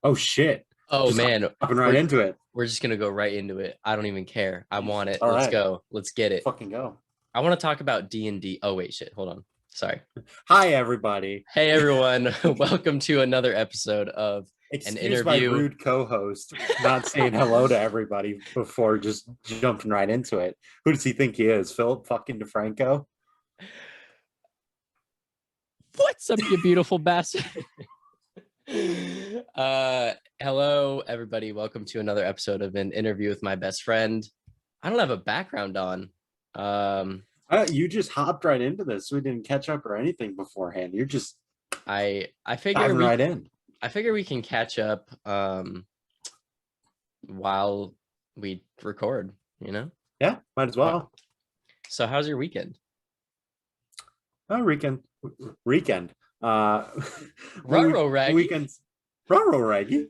Oh shit. Oh Just man, hopping right we're into it. we're just gonna go right into it. I don't even care. I want it. All Let's right. go. Let's get it. Fucking go. I want to talk about D&D. Oh wait, shit. Hold on. Sorry. Hi everybody. Hey everyone, welcome to another episode of an Excuse my interview. rude co-host not saying hello to everybody before just jumping right into it. Who does he think he is? Philip fucking DeFranco? What's up, you beautiful bastard? Hello everybody. Welcome to another episode of an interview with my best friend. I don't have a background on. You just hopped right into this. We didn't catch up or anything beforehand. You're just I figure diving right in. I figure we can catch up while we record, you know? Yeah, might as well. So how's your weekend? Oh, weekend. Ruh-roh, Raggy. Weekends. Ruh-roh, Raggy.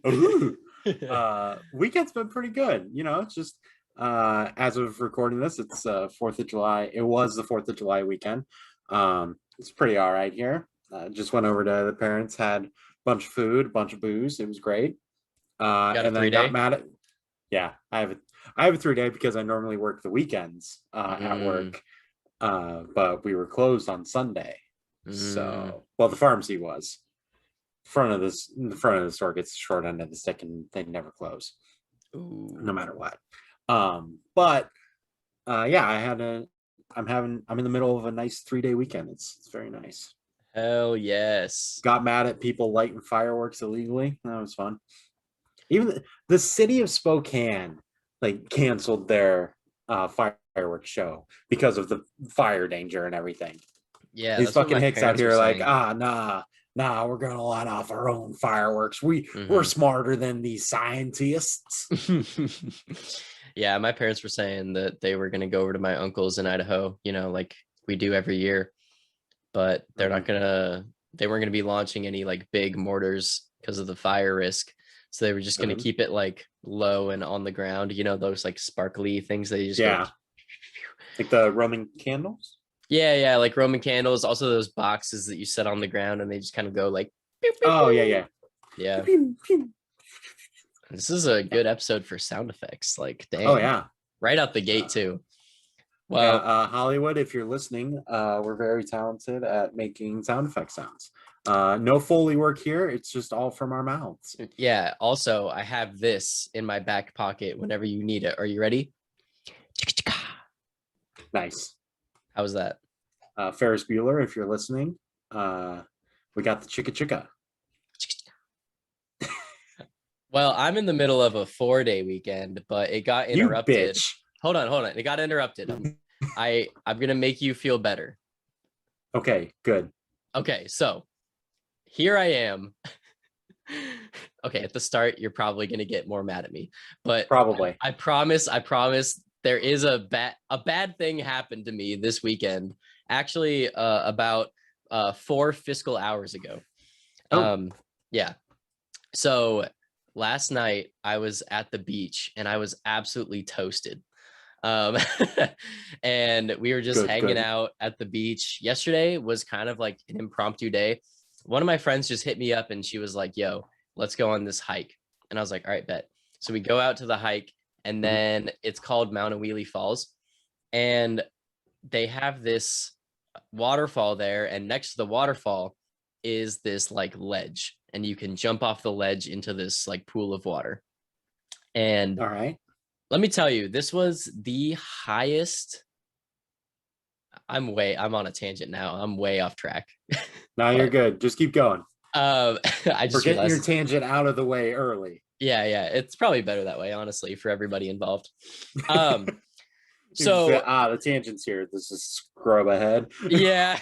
Weekend's been pretty good. It's just as of recording this, it's 4th of July. It was the 4th of July weekend. It's pretty all right here. Just went over to the parents, had a bunch of food, a bunch of booze. It was great. Got a And then 3-day? got mad at. Yeah, I have a 3-day because I normally work the weekends at work. But we were closed on Sunday. So, well, the pharmacy was. The front of the store gets the short end of the stick, and they never close, no matter what. But yeah, I'm in the middle of a nice 3-day weekend. It's very nice. Hell yes. Got mad at people lighting fireworks illegally. That was fun. Even the city of Spokane canceled their fireworks show because of the fire danger and everything. Yeah, These fucking hicks out here nah, we're gonna light off our own fireworks. We're smarter than these scientists. Yeah, my parents were saying that they were gonna go over to my uncle's in Idaho, like we do every year, but they weren't gonna be launching any big mortars because of the fire risk. So they were just gonna keep it low and on the ground, those sparkly things that you just go. Like the Roman candles. Yeah, like Roman candles. Also, those boxes that you set on the ground and they just kind of go like. Pew, pew, oh yeah. Pew, pew. This is a good episode for sound effects. Damn. Oh yeah. Right out the gate too. Well, Hollywood, if you're listening, we're very talented at making sound effect sounds. No Foley work here. It's just all from our mouths. Yeah. Also, I have this in my back pocket whenever you need it. Are you ready? Nice. How was that? Ferris Bueller, if you're listening, we got the chicka chicka. Well, I'm in the middle of a 4-day weekend, but it got interrupted. You bitch. Hold on. It got interrupted. I'm gonna make you feel better. Okay, good. Okay, so here I am. Okay, at the start, you're probably gonna get more mad at me, but probably. I promise. There is a bad thing happened to me this weekend. Actually, about 4 fiscal hours ago. Yeah. So last night I was at the beach and I was absolutely toasted. And we were just hanging out at the beach. Yesterday was kind of like an impromptu day. One of my friends just hit me up and she was like, yo, let's go on this hike. And I was like, all right, bet. So we go out to the hike. And then it's called Mount Wheelie Falls. And they have this waterfall there. And next to the waterfall is this ledge. And you can jump off the ledge into this pool of water. And all right. Let me tell you, this was the highest. I'm on a tangent now. I'm way off track. No, you're good. Just keep going. I just getting your tangent out of the way early. Yeah. It's probably better that way, honestly, for everybody involved. So the tangents here. This is scrub ahead. Yeah.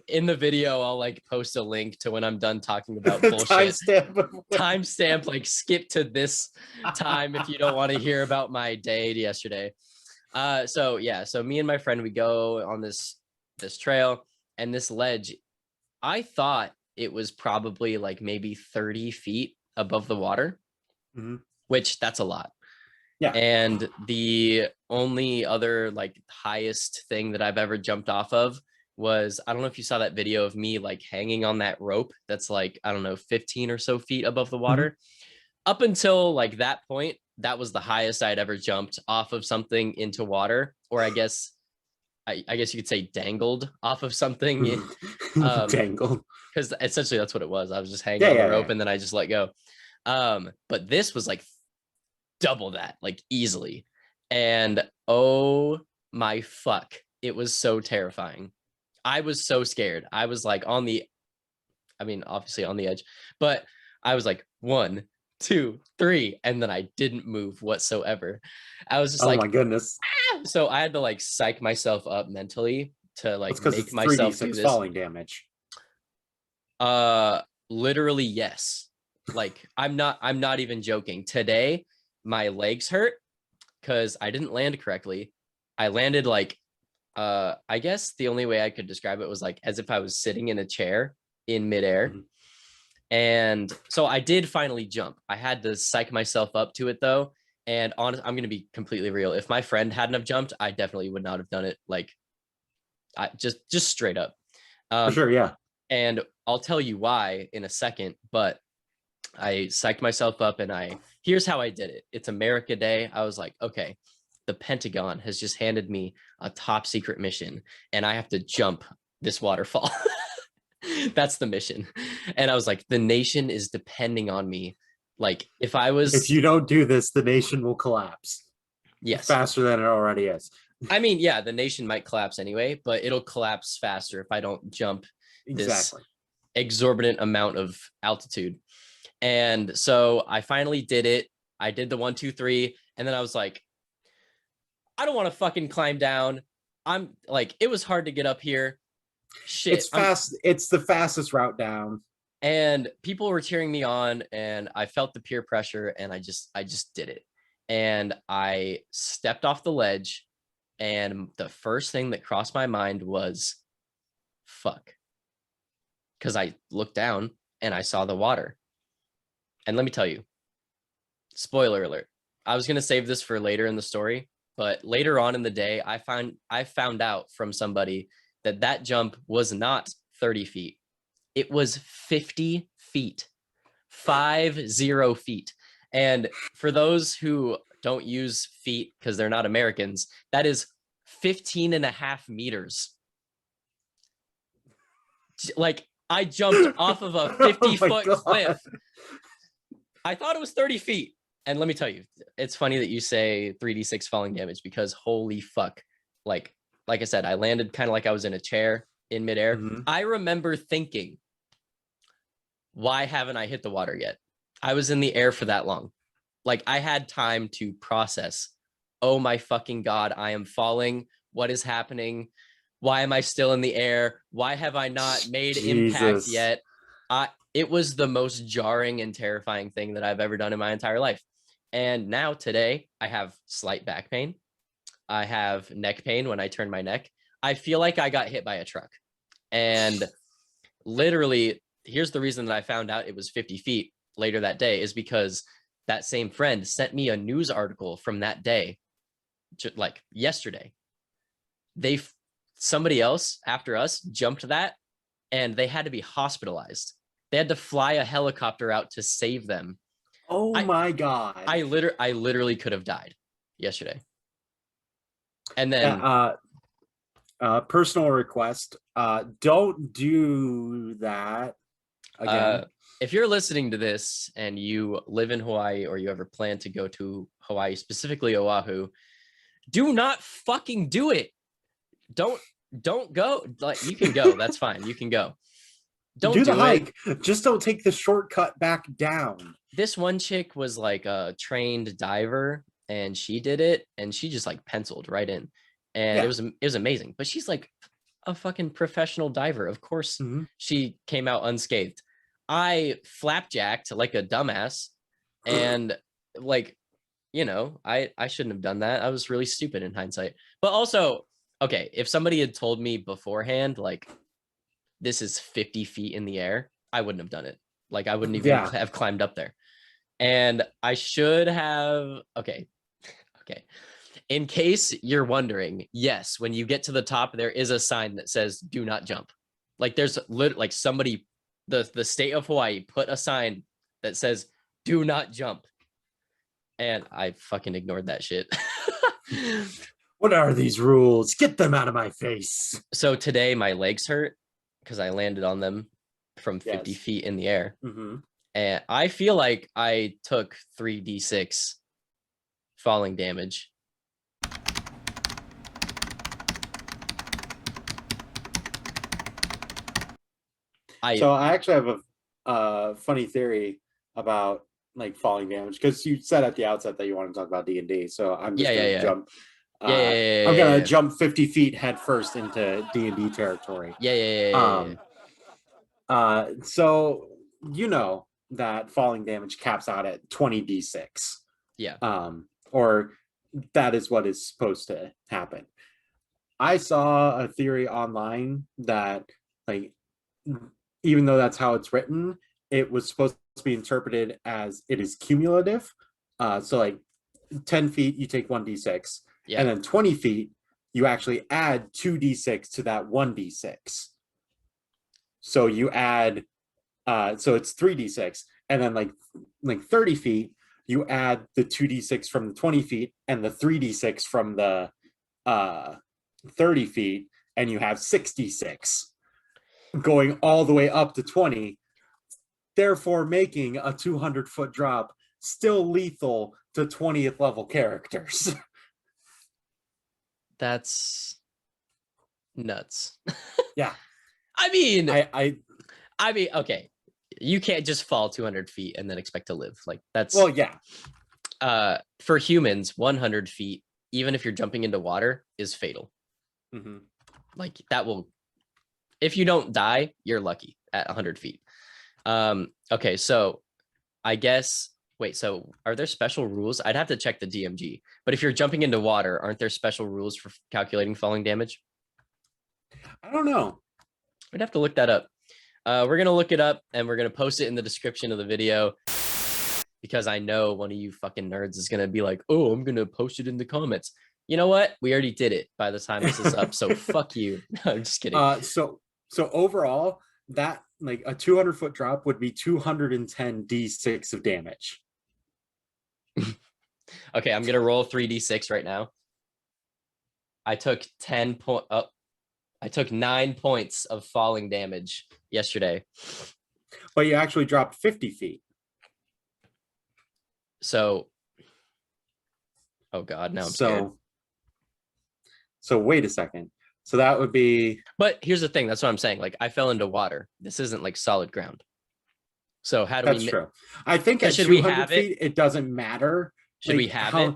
In the video, I'll post a link to when I'm done talking about bullshit. Timestamp, skip to this time if you don't want to hear about my day yesterday. So me and my friend, we go on this trail and this ledge. I thought it was probably maybe 30 feet above the water, which that's a lot. Yeah. And the only other highest thing that I've ever jumped off of was, I don't know if you saw that video of me like hanging on that rope that's like, I don't know, 15 or so feet above the Mhm. water. Up until like that point, that was the highest I'd ever jumped off of something into water, or I guess you could say dangled off of something. Tangled. Because essentially that's what it was. I was just hanging Yeah, on the yeah, rope yeah. and then I just let go. But this was like double that, like easily. And oh my fuck, it was so terrifying. I was so scared. I was like obviously on the edge, but I was like 1, 2, 3, and then I didn't move whatsoever. I was just Oh like, my goodness. ah! So I had to like psych myself up mentally to That's like because make it's myself do 3d6 this. falling damage. Literally yes. Like I'm not even joking. Today my legs hurt because I didn't land correctly. I landed like I guess the only way I could describe it was like as if I was sitting in a chair in midair. Mhm. And so I did finally jump. I had to psych myself up to it though. And I'm gonna be completely real. If my friend hadn't have jumped, I definitely would not have done it. Like I just straight up. For Um, sure, yeah. and I'll tell you why in a second, but I psyched myself up and here's how I did it. It's America Day. I was like, okay, the Pentagon has just handed me a top secret mission and I have to jump this waterfall. That's the mission. And I was like, the nation is depending on me. Like if I If was, you don't do this, the nation will collapse yes. faster than it already is. I mean, yeah, the nation might collapse anyway, but it'll collapse faster if I don't jump this Exactly. exorbitant amount of altitude. And so I finally did it. I did the 1, 2, 3. And then I was like, I don't want to fucking climb down. I'm like, it was hard to get up here. Shit. It's fast. It's the fastest route down. And people were cheering me on and I felt the peer pressure and I just did it. And I stepped off the ledge and the first thing that crossed my mind was fuck. Cuz I looked down and I saw the water. And let me tell you, spoiler alert. I was going to save this for later in the story, but later on in the day I found out from somebody that that jump was not 30 feet. It was 50 feet, 50 feet. And for those who don't use feet because they're not Americans, that is 15 and a half meters. Like I jumped off of a 50-foot cliff. I thought it was 30 feet. And let me tell you, it's funny that you say 3d6 falling damage because holy fuck. Like I said, I landed kind of like I was in a chair in midair. Mm-hmm. I remember thinking, why haven't I hit the water yet? I was in the air for that long. Like I had time to process. Oh my fucking God, I am falling. What is happening? Why am I still in the air? Why have I not made impact yet? It was the most jarring and terrifying thing that I've ever done in my entire life. And now today I have slight back pain. I have neck pain when I turn my neck. I feel like I got hit by a truck. And literally, here's the reason that I found out it was 50 feet later that day is because that same friend sent me a news article from that day, like yesterday. Somebody else after us jumped that and they had to be hospitalized. They had to fly a helicopter out to save them. Oh my God. I literally could have died yesterday. And then personal request, don't do that again. If you're listening to this and you live in Hawaii or you ever plan to go to Hawaii, specifically Oahu, do not fucking do it. Don't go. Like you can go. That's fine. You can go. Don't do the hike. it. Just don't take the shortcut back down. This one chick was like a trained diver and she did it and she just like penciled right in. And Yeah. it was amazing. But she's like a fucking professional diver. Of course, she came out unscathed. I flapjacked like a dumbass and like, you know, I shouldn't have done that. I was really stupid in hindsight. But also, okay, if somebody had told me beforehand, like this is 50 feet in the air, I wouldn't have done it. Like I wouldn't even have climbed up there. And I should have, okay. In case you're wondering, yes, when you get to the top, there is a sign that says "Do not jump." Like there's like somebody, the state of Hawaii put a sign that says "Do not jump," and I fucking ignored that shit. What are these rules? Get them out of my face. So today my legs hurt because I landed on them from 50 feet in the air. Mm-hmm. And I feel like I took 3d6 falling damage. So I actually have a funny theory about like falling damage, because you said at the outset that you want to talk about D&D. So I'm just going to jump. I'm going to jump 50 feet head first into D&D territory. So you know that falling damage caps out at 20d6. Yeah. Or that is what is supposed to happen. I saw a theory online that, like, even though that's how it's written, it was supposed to be interpreted as it is cumulative. So like 10 feet, you take 1d6. Yeah. And then 20 feet, you actually add 2d6 to that 1d6. So you add, so it's 3d6. And then like 30 feet, you add the 2d6 from the 20 feet and the 3d6 from the 30 feet, and you have 66 going all the way up to 20, therefore making a 200-foot drop still lethal to 20th level characters. That's nuts. Yeah. I mean, I mean, okay, you can't just fall 200 feet and then expect to live. Like that's, well, yeah. For humans, 100 feet, even if you're jumping into water, is fatal. Mm-hmm. Like that will, if you don't die, you're lucky at 100 feet. Okay, so I guess, wait, so are there special rules? I'd have to check the DMG, but if you're jumping into water, aren't there special rules for calculating falling damage? I don't know. I'd have to look that up. We're going to look it up and we're going to post it in the description of the video, because I know one of you fucking nerds is going to be like, oh, I'm going to post it in the comments. You know what? We already did it by the time this is up. So fuck you. No, I'm just kidding. So overall, that like a 200-foot drop would be 210 d6 of damage. Okay, I'm going to roll 3d6 right now. I took 9 points of falling damage yesterday. But you actually dropped 50 feet. So, oh God, now I'm scared. So wait a second. So that would be. But here's the thing. That's what I'm saying. Like I fell into water. This isn't like solid ground. So how do we? That's true. I think at 200 feet, it doesn't matter. Should we have it?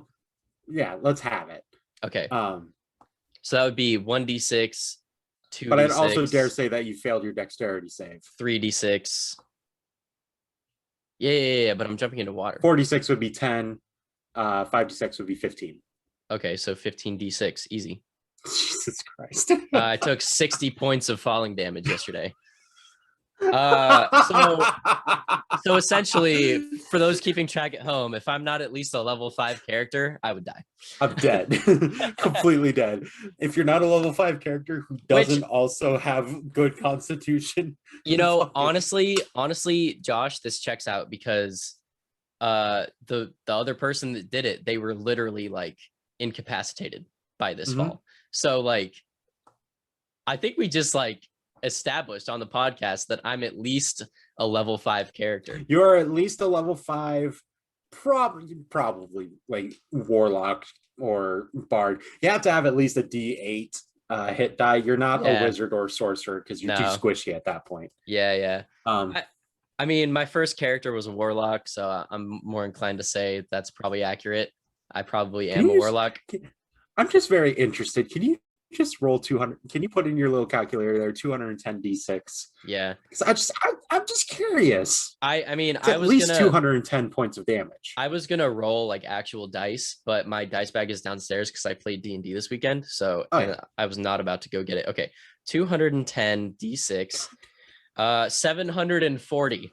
Yeah, let's have it. Okay. So that would be 1d6, 2d6. But I'd also dare say that you failed your dexterity save. 3d6. Yeah. But I'm jumping into water. 4d6 would be 10. 5d6 would be 15. Okay, so 15d6, easy. Jesus Christ. I took 60 points of falling damage yesterday. So essentially, for those keeping track at home, if I'm not at least a level 5 character, I would die. I'm dead. Completely dead. If you're not a level 5 character who doesn't also have good constitution, you know, honestly, Josh, this checks out because the other person that did it, they were literally like incapacitated by this fall. So like I think we just like established on the podcast that I'm at least a level 5 character. You're at least a level 5, probably like warlock or bard. You have to have at least a D8 hit die. You're not a wizard or sorcerer because you're too squishy at that point. Yeah. I mean, my first character was a warlock, so I'm more inclined to say that's probably accurate. I probably am a warlock. I'm just very interested. Can you just roll 200? Can you put in your little calculator there 210 d6? Yeah. Because I'm just curious. I mean, it's at least 210 points of damage. I was gonna roll like actual dice, but my dice bag is downstairs because I played D&D this weekend, so I was not about to go get it. Okay, 210 d6, 740.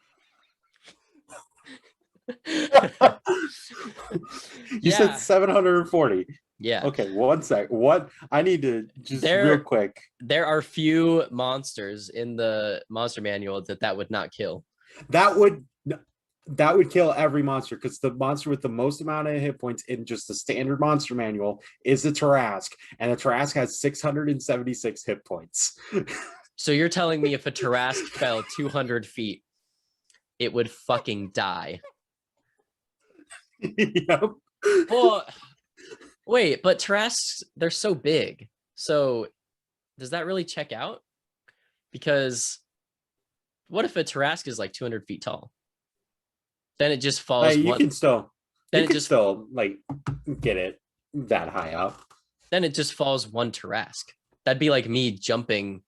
You said 740. Yeah. Okay, one sec. What I need to just real There quick. there are few monsters in the monster manual that would not kill. That would kill every monster because the monster with the most amount of hit points in just the standard monster manual is the Tarask, and the Tarask has 676 hit points. So you're telling me if a Tarask fell 200 feet, it would fucking die? Yep. Well, wait, but Tarasks, they're so big. So does that really check out? Because what if a Tarask is like 200 feet tall? Then it just falls You one. can still Then you it can just still like get it that high up. then it just falls one Tarask. That'd be like me jumping.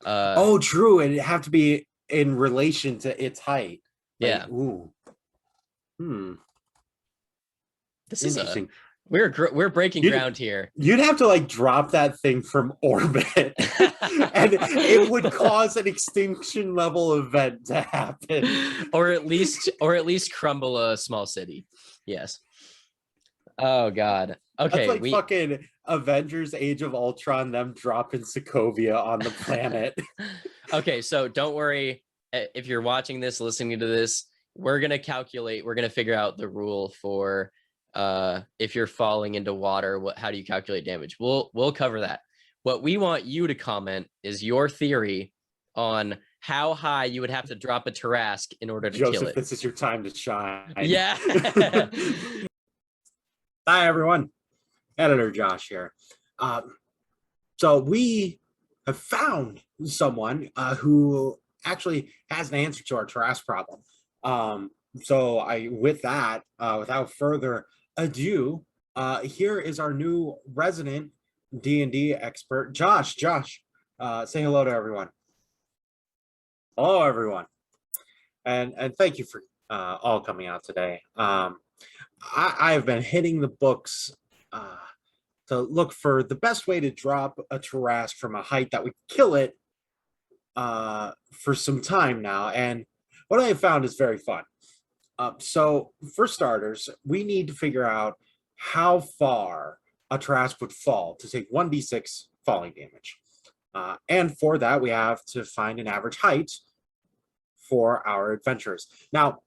Oh, true. And it'd have to be in relation to its height. Like, Yeah. ooh. This is Interesting. we're breaking ground here. You'd have to like drop that thing from orbit, and it would cause an extinction level event to happen, or at least crumble a small city. Yes. Oh God. That's Okay. like fucking Avengers: Age of Ultron. Them dropping Sokovia on the planet. Okay, so don't worry if you're watching this, listening to this. We're gonna figure out the rule for if you're falling into water. How do you calculate damage? We'll cover that. What we want you to comment is your theory on how high you would have to drop a Tarask in order to kill it. This is your time to shine. Yeah. Hi everyone, Editor Josh here. So we have found someone who actually has an answer to our Tarask problem. With that, without further ado, here is our new resident D&D expert, Josh. Josh, say hello to everyone. Hello, everyone, and thank you for all coming out today. I have been hitting the books to look for the best way to drop a Tarask from a height that would kill it for some time now, and what I have found is very fun. So for starters, we need to figure out how far a Tarask would fall to take 1d6 falling damage. And for that, we have to find an average height for our adventurers. Now,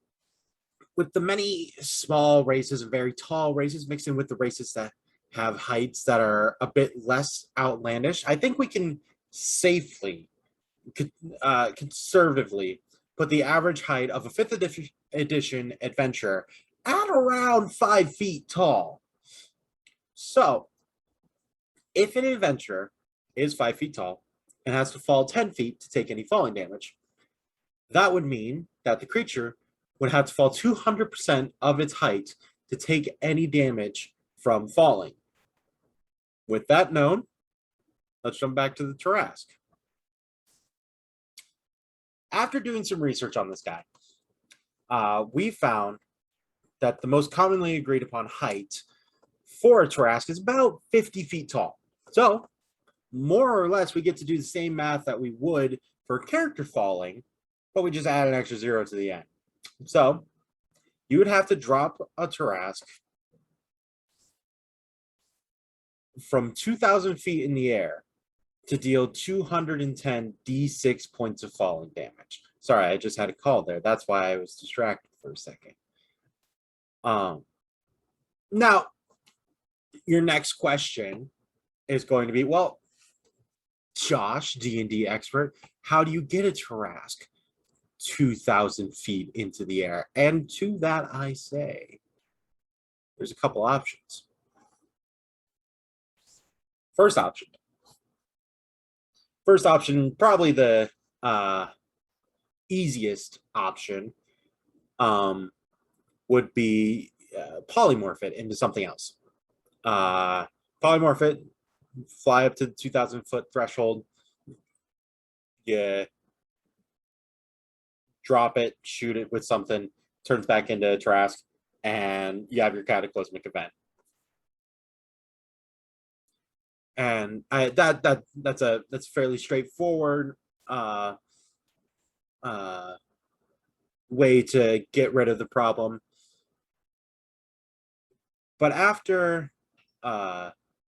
with the many small races and very tall races mixed in with the races that have heights that are a bit less outlandish, I think we can safely, conservatively, put the average height of a 5th edition adventure at around 5 feet tall. So, if an adventurer is 5 feet tall and has to fall 10 feet to take any falling damage, that would mean that the creature would have to fall 200% of its height to take any damage from falling. With that known, let's jump back to the Tarask. After doing some research on this guy, we found that the most commonly agreed upon height for a Tarask is about 50 feet tall. So, more or less, we get to do the same math that we would for a character falling, but we just add an extra 0 to the end. So, you would have to drop a Tarask from 2,000 feet in the air to deal 210 d6 points of falling damage. Sorry, I just had a call there. That's why I was distracted for a second. Now, your next question is going to be, well, Josh, D&D expert, how do you get a Tarask 2,000 feet into the air? And to that I say, there's a couple options. First option, probably the easiest option, would be polymorph it into something else. Polymorph it, fly up to the 2,000 foot threshold, you drop it, shoot it with something, turns back into a Tarask, and you have your cataclysmic event. And that's fairly straightforward way to get rid of the problem. But after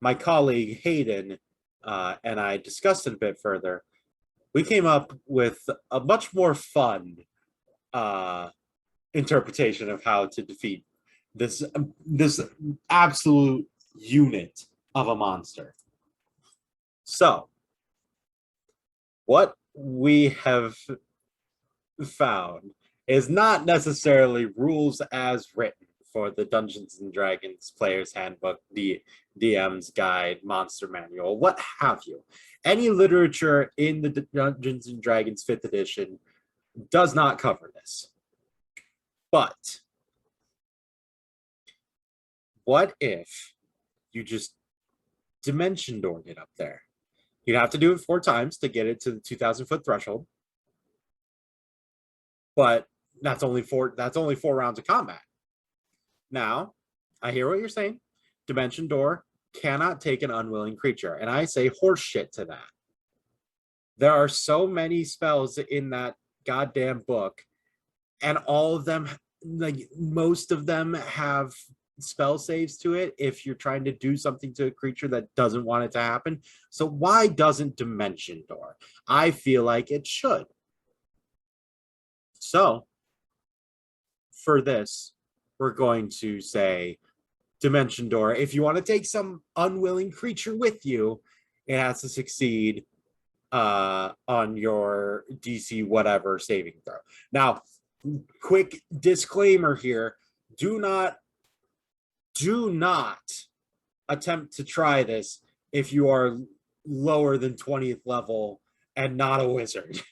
my colleague Hayden and I discussed it a bit further, we came up with a much more fun uh, interpretation of how to defeat this absolute unit of a monster. So, what we have found is not necessarily rules as written for the Dungeons and Dragons Player's Handbook, the DM's Guide, Monster Manual, what have you. Any literature in the Dungeons and Dragons 5th edition does not cover this. But what if you just dimension doored it up there? You'd have to do it 4 times to get it to the 2,000-foot threshold. But that's only 4 rounds of combat. Now, I hear what you're saying. Dimension Door cannot take an unwilling creature. And I say horse shit to that. There are so many spells in that goddamn book, and all of them, like most of them, have spell saves to it if you're trying to do something to a creature that doesn't want it to happen. So why doesn't Dimension Door? I feel like it should. So for this, we're going to say Dimension Door. If you want to take some unwilling creature with you, it has to succeed on your DC whatever saving throw. Now, quick disclaimer here: do not attempt to try this if you are lower than 20th level and not a wizard.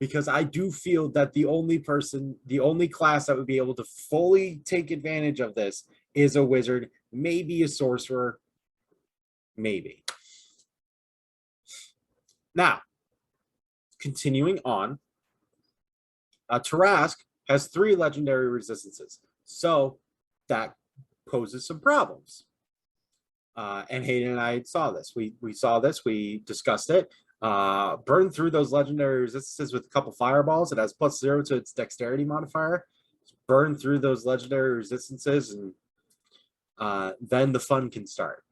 Because I do feel that the only class that would be able to fully take advantage of this is a wizard, maybe a sorcerer, maybe. Now, continuing on, Tarask has 3 legendary resistances, so that poses some problems. And Hayden and I saw this. We saw this. We discussed it. Burn through those legendary resistances with a couple fireballs. It has +0 to its dexterity modifier. Burn through those legendary resistances, and then the fun can start.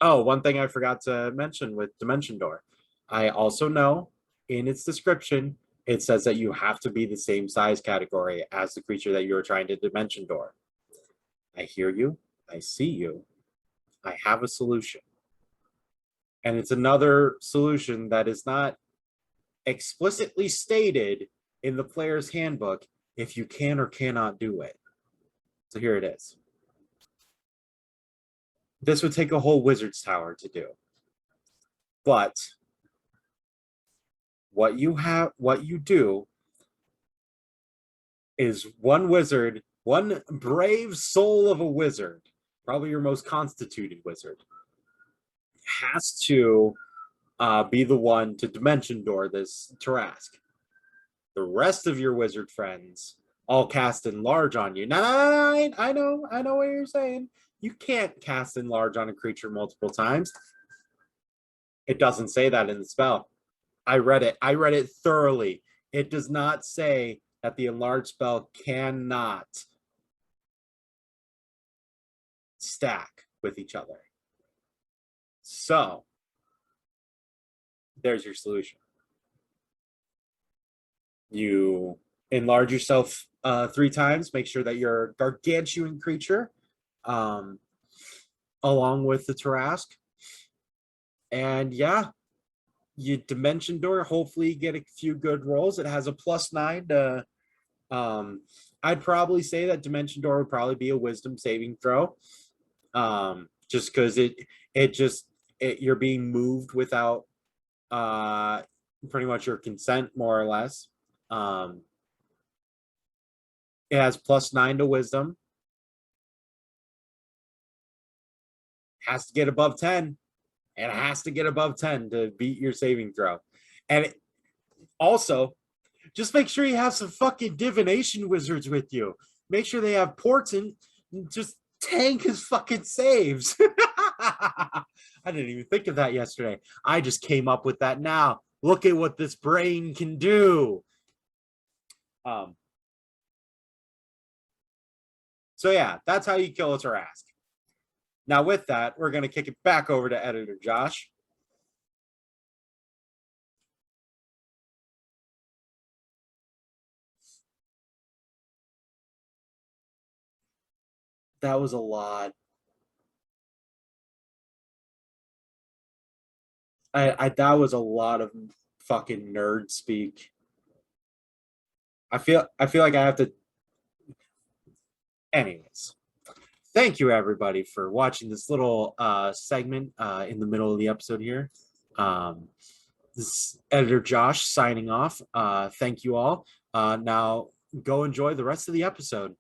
Oh, one thing I forgot to mention with Dimension Door. I also know in its description, it says that you have to be the same size category as the creature that you're trying to Dimension Door. I hear you. I see you. I have a solution. And it's another solution that is not explicitly stated in the player's handbook if you can or cannot do it. So here it is. This would take a whole wizard's tower to do. But what you do is one wizard, one brave soul of a wizard, probably your most constituted wizard, has to be the one to Dimension Door this Tarask. The rest of your wizard friends all cast Enlarge on you. Now, I know what you're saying. You can't cast Enlarge on a creature multiple times. It doesn't say that in the spell. I read it thoroughly. It does not say that the Enlarge spell cannot stack with each other. So, there's your solution. You enlarge yourself 3 times. Make sure that you're a gargantuan creature, along with the Tarask. And yeah, you Dimension Door. Hopefully, you get a few good rolls. It has a +9 to. I'd probably say that Dimension Door would probably be a Wisdom saving throw, just because you're being moved without pretty much your consent, more or less. It has +9 to Wisdom. Has to get above 10. And it has to get above 10 to beat your saving throw. And also, just make sure you have some fucking divination wizards with you. Make sure they have portent. Just tank his fucking saves. I didn't even think of that yesterday. I just came up with that now. Look at what this brain can do. So yeah, that's how you kill a Tarask. Now, with that, we're going to kick it back over to editor Josh. That was a lot. That was a lot of fucking nerd speak. I feel like I have to. Anyways, thank you everybody for watching this little segment in the middle of the episode here. This is editor Josh signing off. Thank you all. Now go enjoy the rest of the episode.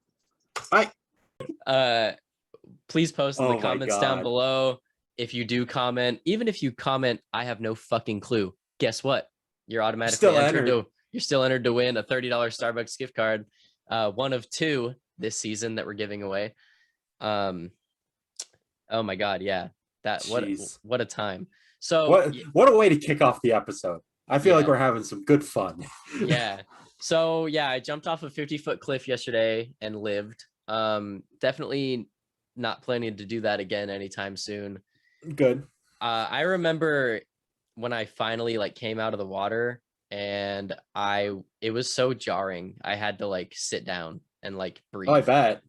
Bye. Please post in the comments down below. If you do comment, even if you comment, I have no fucking clue. Guess what? You're automatically entered. You're still entered to win a $30 Starbucks gift card. One of 2 this season that we're giving away. Oh my god, yeah. What a time. So what a way to kick off the episode. I feel like we're having some good fun. Yeah. So yeah, I jumped off a 50-foot cliff yesterday and lived. Definitely not planning to do that again anytime soon. Good. I remember when I finally like came out of the water, and it was so jarring. I had to like sit down and like breathe. Oh, I bet.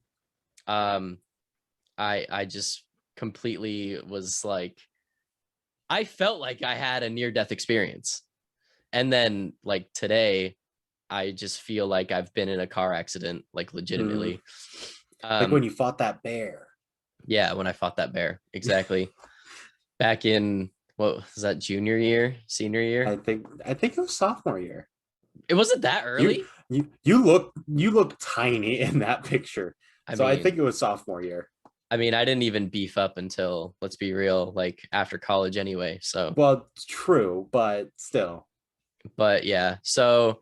I just completely was like, I felt like I had a near-death experience. And then like today, I just feel like I've been in a car accident, like legitimately. Like when you fought that bear. Yeah, when I fought that bear. Exactly. Back in, what was that, junior year, senior year? I think it was sophomore year. It wasn't that early. You look tiny in that picture. I think it was sophomore year. I mean, I didn't even beef up until, let's be real, like after college anyway. So well, it's true, but still. But yeah, so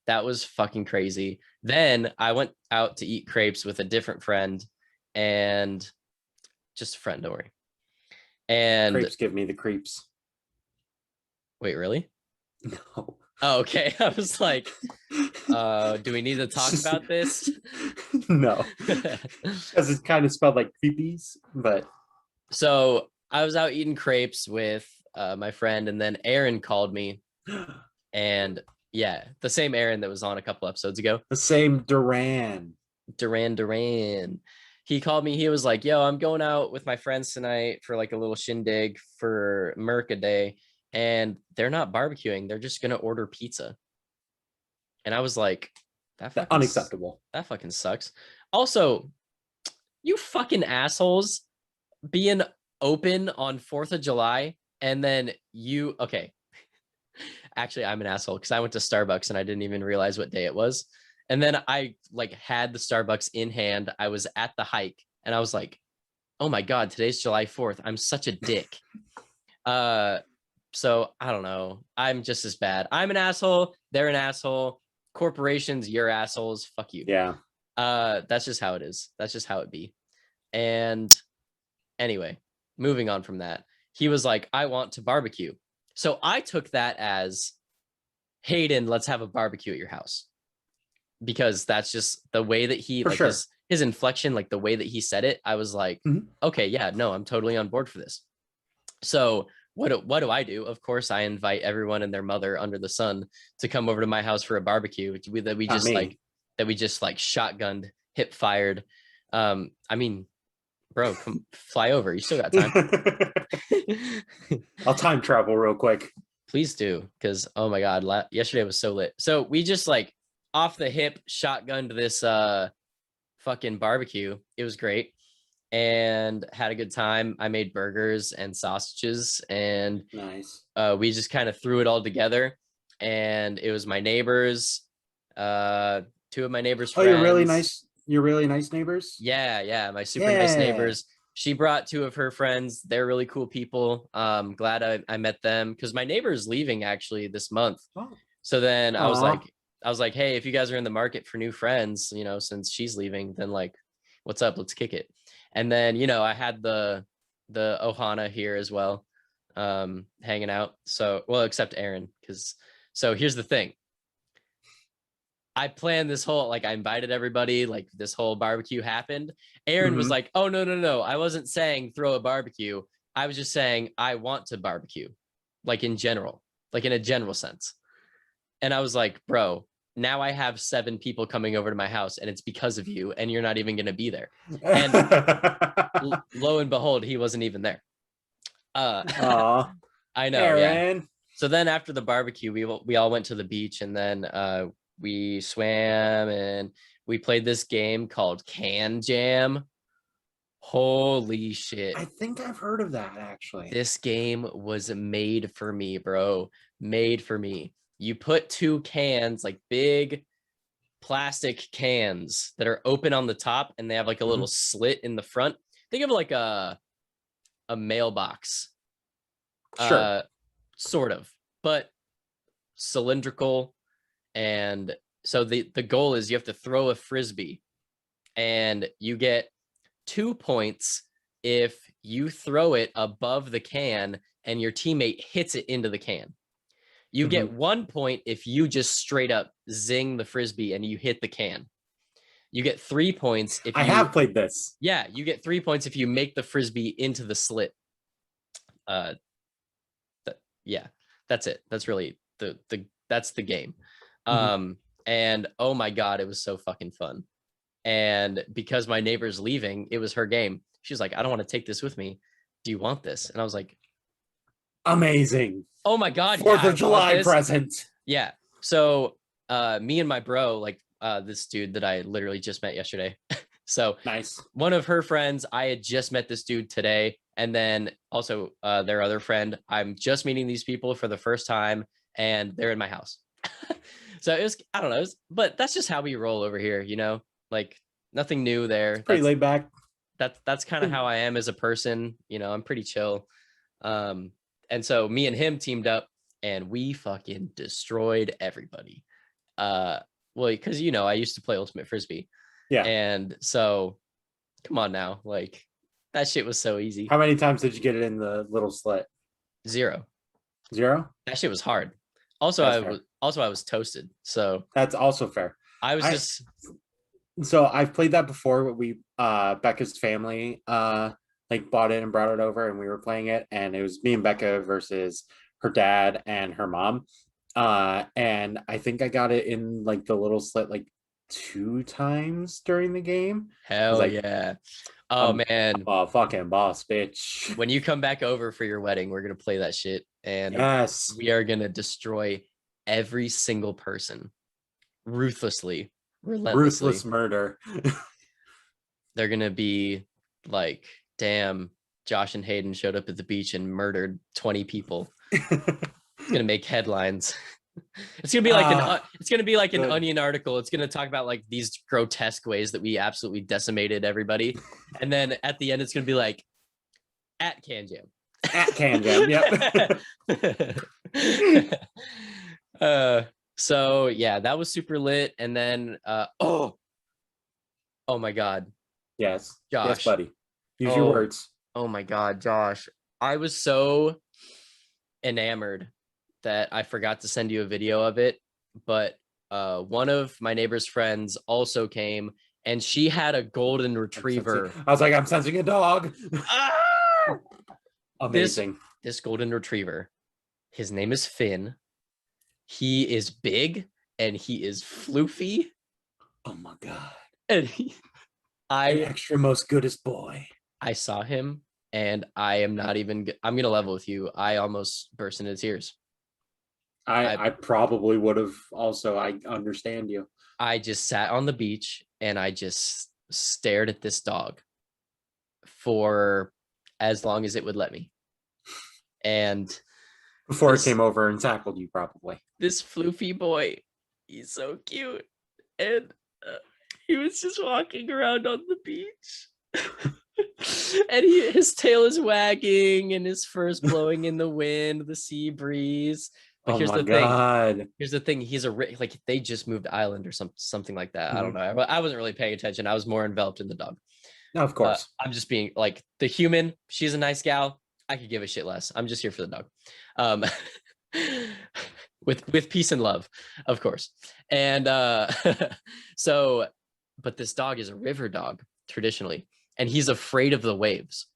that was fucking crazy. Then I went out to eat crepes with a different friend, and just a friend, don't worry. And crepes give me the creeps. Wait, really? No. Oh, okay. I was like, do we need to talk about this? No. Because it's kind of spelled like creepies, but. So I was out eating crepes with my friend, and then Aaron called me. And yeah, the same Aaron that was on a couple episodes ago. The same Duran. He called me. He was like, yo, I'm going out with my friends tonight for like a little shindig for Merca Day, and they're not barbecuing. They're just going to order pizza. And I was like, that's unacceptable. That fucking sucks. Also, you fucking assholes being open on 4th of July, and then okay. Actually, I'm an asshole because I went to Starbucks and I didn't even realize what day it was. And then I like had the Starbucks in hand. I was at the hike and I was like, oh my God, today's July 4th. I'm such a dick. So I don't know. I'm just as bad. I'm an asshole. They're an asshole. Corporations, you're assholes. Fuck you. Yeah. That's just how it is. That's just how it be. And anyway, moving on from that, he was like, I want to barbecue. So I took that as, Hayden, let's have a barbecue at your house. Because that's just the way that he, like, his inflection, like the way that he said it, I was like, okay, yeah, no, I'm totally on board for this. So what do I do? Of course, I invite everyone and their mother under the sun to come over to my house for a barbecue that we just shotgunned, hip fired. I mean, bro, come fly over. You still got time. I'll time travel real quick. Please do, because oh my God, yesterday was so lit. So we just like off the hip shotgunned this fucking barbecue. It was great and had a good time. I made burgers and sausages, and nice. We just kind of threw it all together, and it was my neighbors, 2 of my neighbors' friends. You're really nice. You're really nice neighbors. Yeah, my super nice neighbors. She brought 2 of her friends. They're really cool people. Glad I met them, because my neighbor is leaving actually this month. So then I was like, hey, if you guys are in the market for new friends, since she's leaving, then like, what's up? Let's kick it. And then, I had the Ohana here as well, hanging out. So, well, except Aaron, so here's the thing. I planned this whole, like, I invited everybody, like, this whole barbecue happened. Aaron was Mhm. like, oh, no. I wasn't saying throw a barbecue. I was just saying I want to barbecue, like, in general, like, in a general sense. And I was like, bro, now I have 7 people coming over to my house and it's because of you and you're not even going to be there. And lo and behold, he wasn't even there. Aw, I know, yeah. Aaron. So then after the barbecue, we all went to the beach, and then we swam and we played this game called Can Jam. Holy shit. I think I've heard of that actually. This game was made for me, bro. Made for me. You put 2 cans, like big plastic cans that are open on the top, and they have like a little slit in the front. Think of like a mailbox. Sure. Sort of, but cylindrical. And so the goal is you have to throw a frisbee, and you get 2 points if you throw it above the can and your teammate hits it into the can. You get 1 point if you just straight up zing the frisbee and you hit the can. You get 3 points if I have played this. Yeah, you get 3 points if you make the frisbee into the slit. Yeah, that's it. That's really that's the game. And oh my god, it was so fucking fun. And because my neighbor's leaving, it was her game. She was like, I don't want to take this with me. Do you want this? And I was like, amazing. oh my god, 4th yeah, of July present. Yeah. So me and my bro, like this dude that I literally just met yesterday. So nice. One of her friends, I had just met this dude today. And then also their other friend, I'm just meeting these people for the first time, and they're in my house. So it was, I don't know, but that's just how we roll over here, you know, like nothing new there. It's pretty laid back. That's kind of how I am as a person. You know, I'm pretty chill. And so me and him teamed up, and we fucking destroyed everybody. Well, because, you know, I used to play Ultimate Frisbee. Yeah. And so come on now, like that shit was so easy. How many times did you get it in the little slit? 0. That shit was hard. Also, I was toasted. So that's also fair. So I've played that before. We Becca's family like bought it and brought it over, and we were playing it, and it was me and Becca versus her dad and her mom. And I think I got it in like the little slit like 2 times during the game. Hell like, yeah. Oh man. Oh, fucking boss bitch. When you come back over for your wedding, we're gonna play that shit, and yes, we are gonna destroy every single person ruthlessly, relentlessly. Ruthless murder. They're gonna be like, damn, Josh and Hayden showed up at the beach and murdered 20 people. It's gonna make headlines. It's gonna be like an Onion article. It's gonna talk about like these grotesque ways that we absolutely decimated everybody, and then at the end, it's gonna be like, at Can Jam. At Can Jam. Yep. So yeah, that was super lit. And then oh my god. Yes. Josh. Yes, buddy. Use your words. Oh my god, Josh. I was so enamored that I forgot to send you a video of it, but one of my neighbor's friends also came, and she had a golden retriever. I was like, I'm sensing a dog. Amazing. This golden retriever, his name is Finn. He is big and he is floofy. Oh my god. And an extra most goodest boy. I saw him, and I'm gonna level with you. I almost burst into tears. I probably would have also. I understand you. I just sat on the beach and I just stared at this dog for as long as it would let me. And before it came over and tackled you, probably. This floofy boy, he's so cute. And he was just walking around on the beach. And his tail is wagging and his fur's blowing in the wind, the sea breeze. But here's the thing. Here's the thing. He's like, they just moved island or something like that. I don't know. I wasn't really paying attention. I was more enveloped in the dog. No, of course. I'm just being like the human. She's a nice gal. I could give a shit less. I'm just here for the dog. with peace and love, of course. And so, but this dog is a river dog traditionally, and he's afraid of the waves.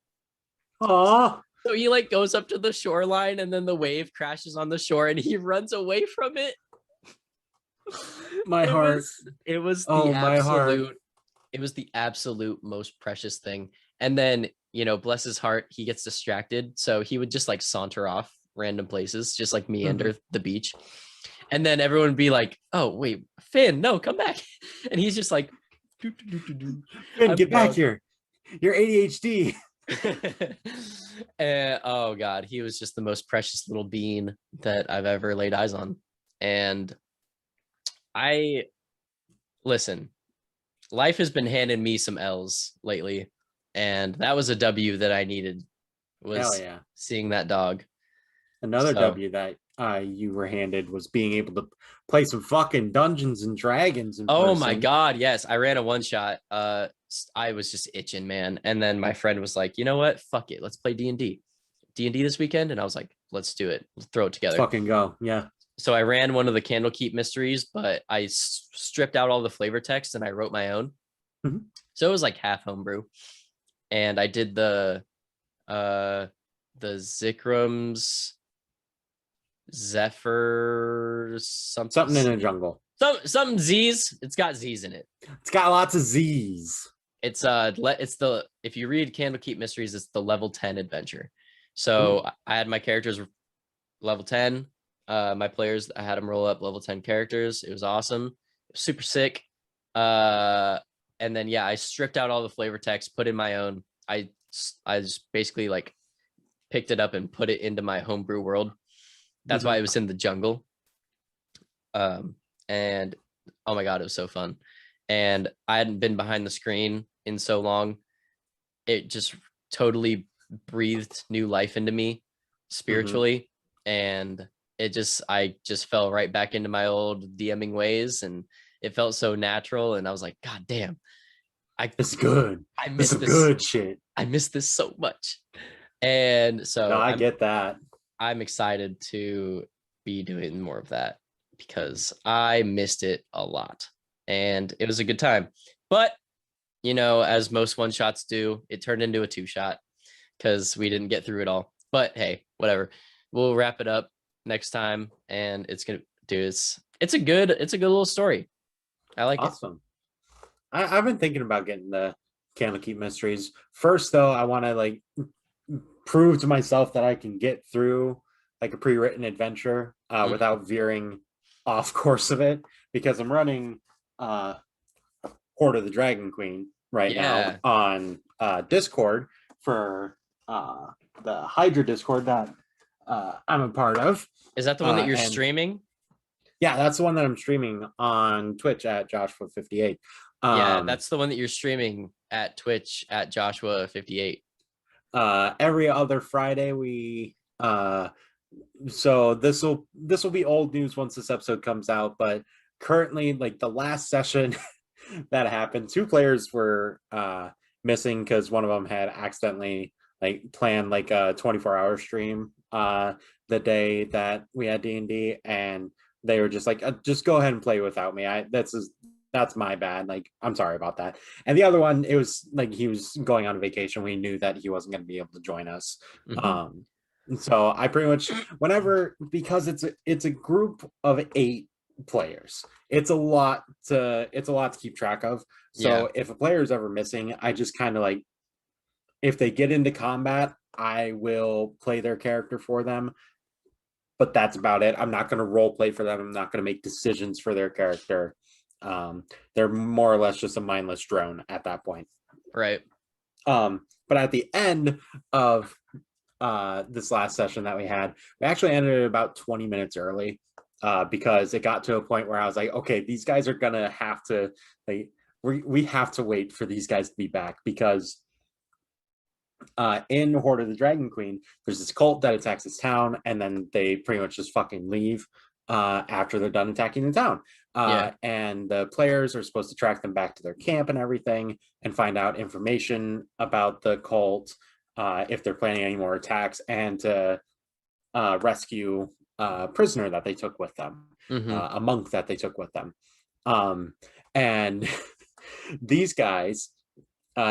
Aw, So he like goes up to the shoreline, and then the wave crashes on the shore, and he runs away from it. my It heart. was it was the Oh, my heart. absolute it was the absolute most precious thing. And then, bless his heart, he gets distracted. So he would just like saunter off random places, just like meander the beach. And then everyone would be like, oh, wait, Finn, no, come back. And he's just like, Finn, get back here. You're ADHD. And, oh, God, he was just the most precious little bean that I've ever laid eyes on. And listen, life has been handing me some L's lately, and that was a W that I needed. Was seeing that dog. Another W that you were handed was being able to play some fucking Dungeons and Dragons. Oh my God, yes! I ran a one shot. I was just itching, man. And then my friend was like, "You know what? Fuck it, let's play D&D. D&D this weekend." And I was like, "Let's do it. Let's throw it together. Let's fucking go!" Yeah. So I ran one of the Candlekeep mysteries, but I stripped out all the flavor text and I wrote my own. So it was like half homebrew, and I did the Zikrum's Zephyr something in a jungle. Something Z's. It's got Z's in it. It's got lots of Z's. It's the if you read Candlekeep Mysteries, it's the level 10 adventure. So I had my characters level 10. My players, I had them roll up level 10 characters. It was awesome. It was super sick. And then I stripped out all the flavor text, put in my own. I just basically like picked it up and put it into my homebrew world. That's why it was in the jungle. And oh my God, it was so fun. And I hadn't been behind the screen in so long. It just totally breathed new life into me spiritually. And I just fell right back into my old DMing ways, and it felt so natural. And I was like, God damn, it's good. I miss this good shit. I miss this so much. And so no, I get that. I'm excited to be doing more of that because I missed it a lot, and it was a good time. But as most one shots do, it turned into a 2-shot because we didn't get through it all. But hey, whatever. We'll wrap it up next time, and it's a good little story. I like it. Awesome. I've been thinking about getting the Candlekeep Mysteries. First, though, I want to like prove to myself that I can get through like a pre-written adventure without veering off course of it, because I'm running Horde of the Dragon Queen right now on Discord for the Hydra Discord that I'm a part of. Is that the one that you're streaming? Yeah, that's the one that I'm streaming on Twitch at Joshua58. That's the one that you're streaming at Twitch at Joshua58. Every other Friday we so this will be old news once this episode comes out, but currently, like the last session that happened, 2 players were missing because one of them had accidentally like planned like a 24-hour stream the day that we had D&D, and they were just like, just go ahead and play without me. That's my bad. Like, I'm sorry about that. And the other one, it was like he was going on vacation. We knew that he wasn't going to be able to join us. So I pretty much because it's a group of 8 players. It's a lot to keep track of. So if a player is ever missing, I just kind of like, if they get into combat, I will play their character for them. But that's about it. I'm not going to role play for them. I'm not going to make decisions for their character. They're more or less just a mindless drone at that point. Right. But at the end of this last session that we had, we actually ended about 20 minutes early because it got to a point where I was like, okay, these guys are going to have to, like, we have to wait for these guys to be back, because in Horde of the Dragon Queen, there's this cult that attacks this town, and then they pretty much just fucking leave after they're done attacking the town. And the players are supposed to track them back to their camp and everything, and find out information about the cult, if they're planning any more attacks, and to rescue prisoner that they took with them, a monk that they took with them. And these guys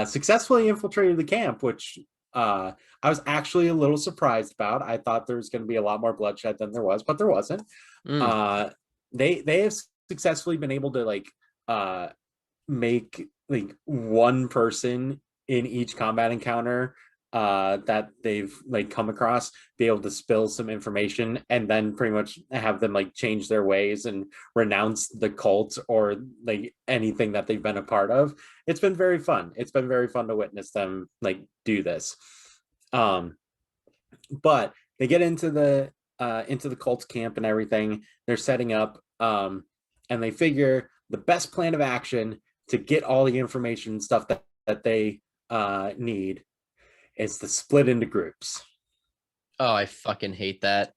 successfully infiltrated the camp, which I was actually a little surprised about. I thought there was going to be a lot more bloodshed than there was, but there wasn't. They have successfully been able to like make like one person in each combat encounter that they've like come across be able to spill some information and then pretty much have them like change their ways and renounce the cult or like anything that they've been a part of. It's been very fun. It's been very fun to witness them like do this. But they get into the cult camp and everything. They're setting up and they figure the best plan of action to get all the information and stuff that they need is to split into groups. Oh, I fucking hate that.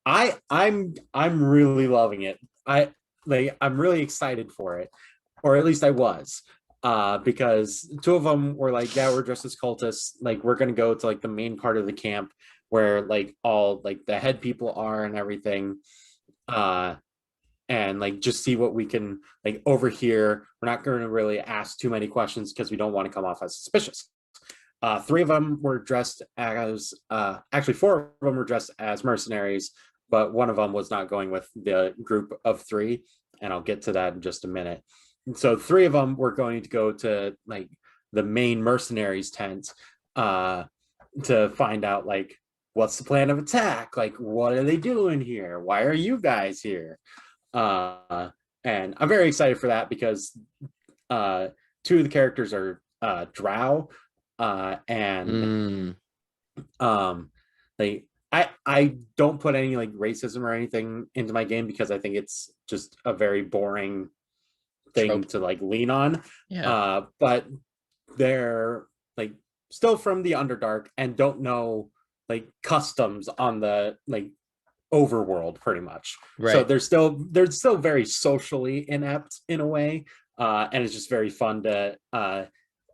I'm really loving it. I'm really excited for it, or at least I was, because two of them were like, yeah, we're dressed as cultists. Like, we're gonna go to like the main part of the camp where like all like the head people are and everything, and like just see what we can like overhear. We're not going to really ask too many questions because we don't want to come off as suspicious. Three of them were dressed as actually four of them were dressed as mercenaries, but one of them was not going with the group of three, and I'll get to that in just a minute. So three of them were going to go to like the main mercenaries tent to find out like what's the plan of attack, like what are they doing here, why are you guys here. And I'm very excited for that because two of the characters are drow, and I don't put any like racism or anything into my game because I think it's just a very boring thing Trope to like lean on. Yeah. But they're like still from the Underdark and don't know like customs on the like overworld pretty much. Right. So they're still very socially inept in a way. And it's just very fun to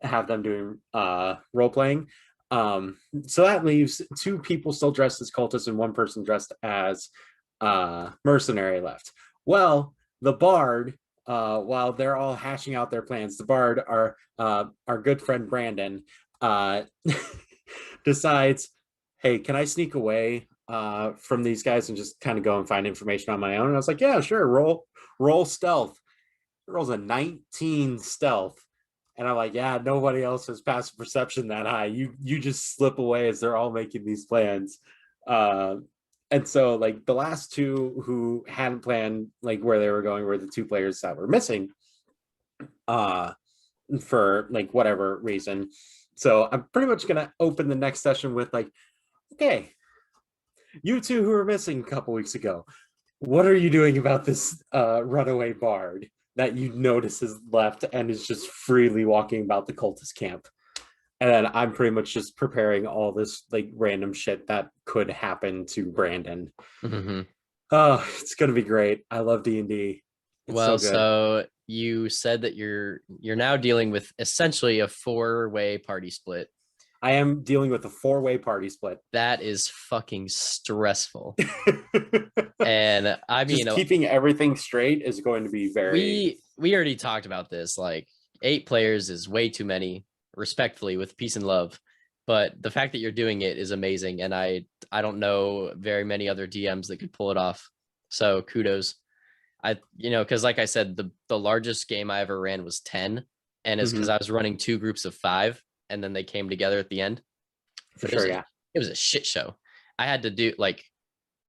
have them doing role playing. So that leaves two people still dressed as cultists and one person dressed as mercenary left. Well, the bard, while they're all hashing out their plans, the bard, our good friend Brandon, decides, hey, can I sneak away from these guys and just kind of go and find information on my own? And I was like, yeah, sure, roll stealth. It rolls a 19 stealth. And I'm like, yeah, nobody else has passive perception that high. You just slip away as they're all making these plans. And so like the last two who hadn't planned like where they were going were the two players that were missing for like whatever reason. So I'm pretty much gonna open the next session with like, okay, you two who were missing a couple weeks ago, what are you doing about this runaway bard that you notice is left and is just freely walking about the cultist camp? And then I'm pretty much just preparing all this like random shit that could happen to Brandon. Oh, it's gonna be great. I love D&D. Well, so you said that you're now dealing with essentially a 4-way party split. I am dealing with a 4-way party split. That is fucking stressful. And I mean, just keeping everything straight is going to be very. We already talked about this. Like 8 players is way too many, respectfully, with peace and love. But the fact that you're doing it is amazing, and I don't know very many other DMs that could pull it off. So kudos. Because like I said, the largest game I ever ran was 10, and it's because I was running 2 groups of 5, and then they came together at the end. For sure, yeah. It was a shit show. I had to do like,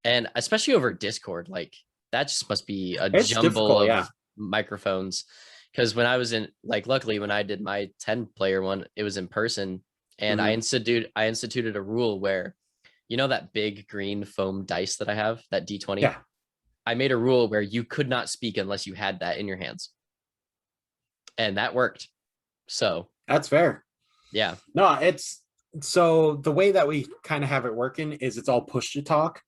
and especially over Discord, like that just must be a jumble of microphones. Because when I was in, like, luckily when I did my 10-player one, it was in person, and I instituted a rule where, that big green foam dice that I have, that D20. Yeah. I made a rule where you could not speak unless you had that in your hands, and that worked. So that's fair. Yeah. No, it's so the way that we kind of have it working is it's all push to talk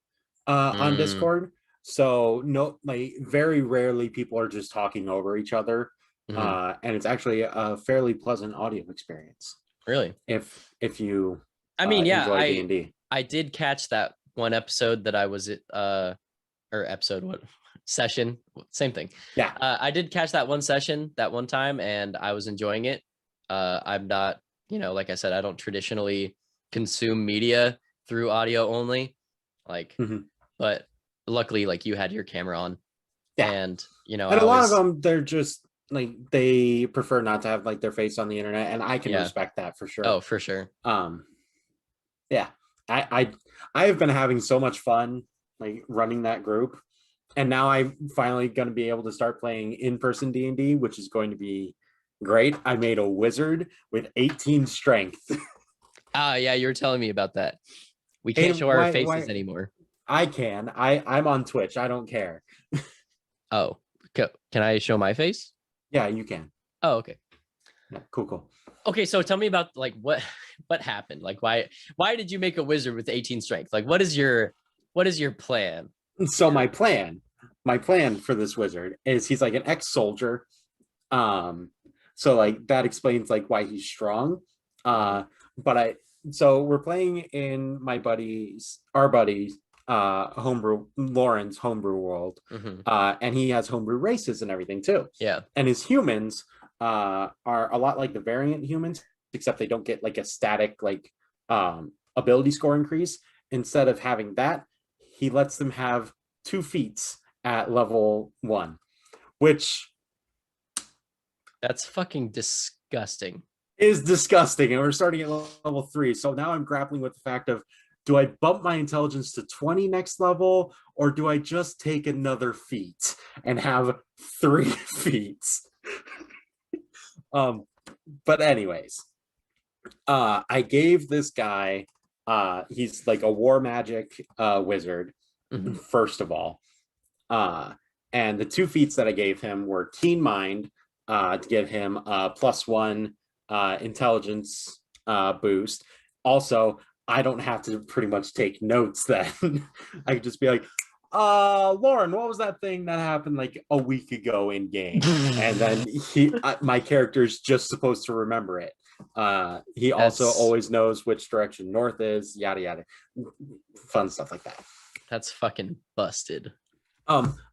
on Discord. So no, like very rarely people are just talking over each other, and it's actually a fairly pleasant audio experience. Really, if you, I mean, yeah, enjoy D&D. I did catch that one episode that I was or episode, what session, same thing. Yeah. I did catch that one session that one time, and I was enjoying it. I'm not, like I said, I don't traditionally consume media through audio only, like, but luckily, like, you had your camera on, Yeah. and And a lot of them, they're just like, they prefer not to have like their face on the internet, and I can respect that for sure. Oh, for sure. Yeah, I have been having so much fun like running that group, and now I'm finally going to be able to start playing in-person D&D, which is going to be great. I made a wizard with 18 strength. Yeah, you were telling me about that. We can't show our faces anymore. I can. I'm on Twitch. I don't care. Oh, can I show my face? Yeah, you can. Oh, okay. Yeah, cool. Okay, so tell me about like what happened? Like why did you make a wizard with 18 strength? Like what is your plan? So my plan for this wizard is he's like an ex-soldier. So like that explains like why he's strong. So we're playing in our buddy's homebrew, Lauren's homebrew world. And he has homebrew races and everything too. Yeah. And his humans are a lot like the variant humans, except they don't get like a static like ability score increase. Instead of having that, he lets them have 2 feats at level 1, which that's fucking disgusting. Is disgusting. And we're starting at level 3. So now I'm grappling with the fact of, do I bump my intelligence to 20 next level, or do I just take another feat and have 3 feats? But anyways, I gave this guy, he's like a war magic wizard, first of all. And the 2 feats that I gave him were Keen Mind, to give him a +1 intelligence boost. Also, I don't have to pretty much take notes then. I could just be like, Lauren, what was that thing that happened like a week ago in game? And then my character's just supposed to remember it. He also always knows which direction north is, yada yada. Fun stuff like that. That's fucking busted.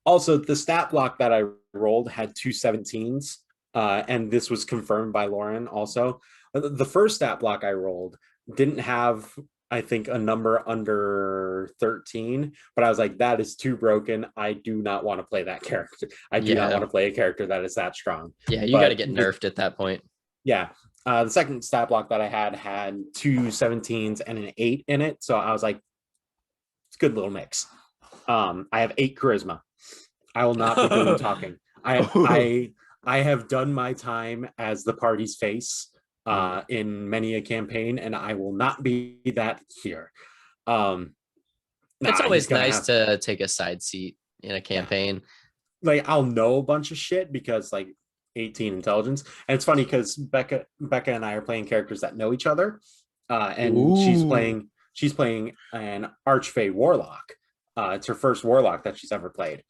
Also, the stat block that I rolled had 2 17s, and this was confirmed by Lauren also. The first stat block I rolled didn't have, I think, a number under 13, but I was like, that is too broken. I do not want to play that character. I do not want to play a character that is that strong. Yeah, you got to get nerfed at that point. Yeah. The second stat block that I had 2 17s and an 8 in it. So I was like, it's a good little mix. I have 8 charisma. I will not be doing talking. I have done my time as the party's face in many a campaign, and I will not be that here. It's always nice to take a side seat in a campaign. Like, I'll know a bunch of shit because like 18 intelligence, and it's funny because Becca and I are playing characters that know each other, and she's playing an Archfey Warlock. It's her first Warlock that she's ever played,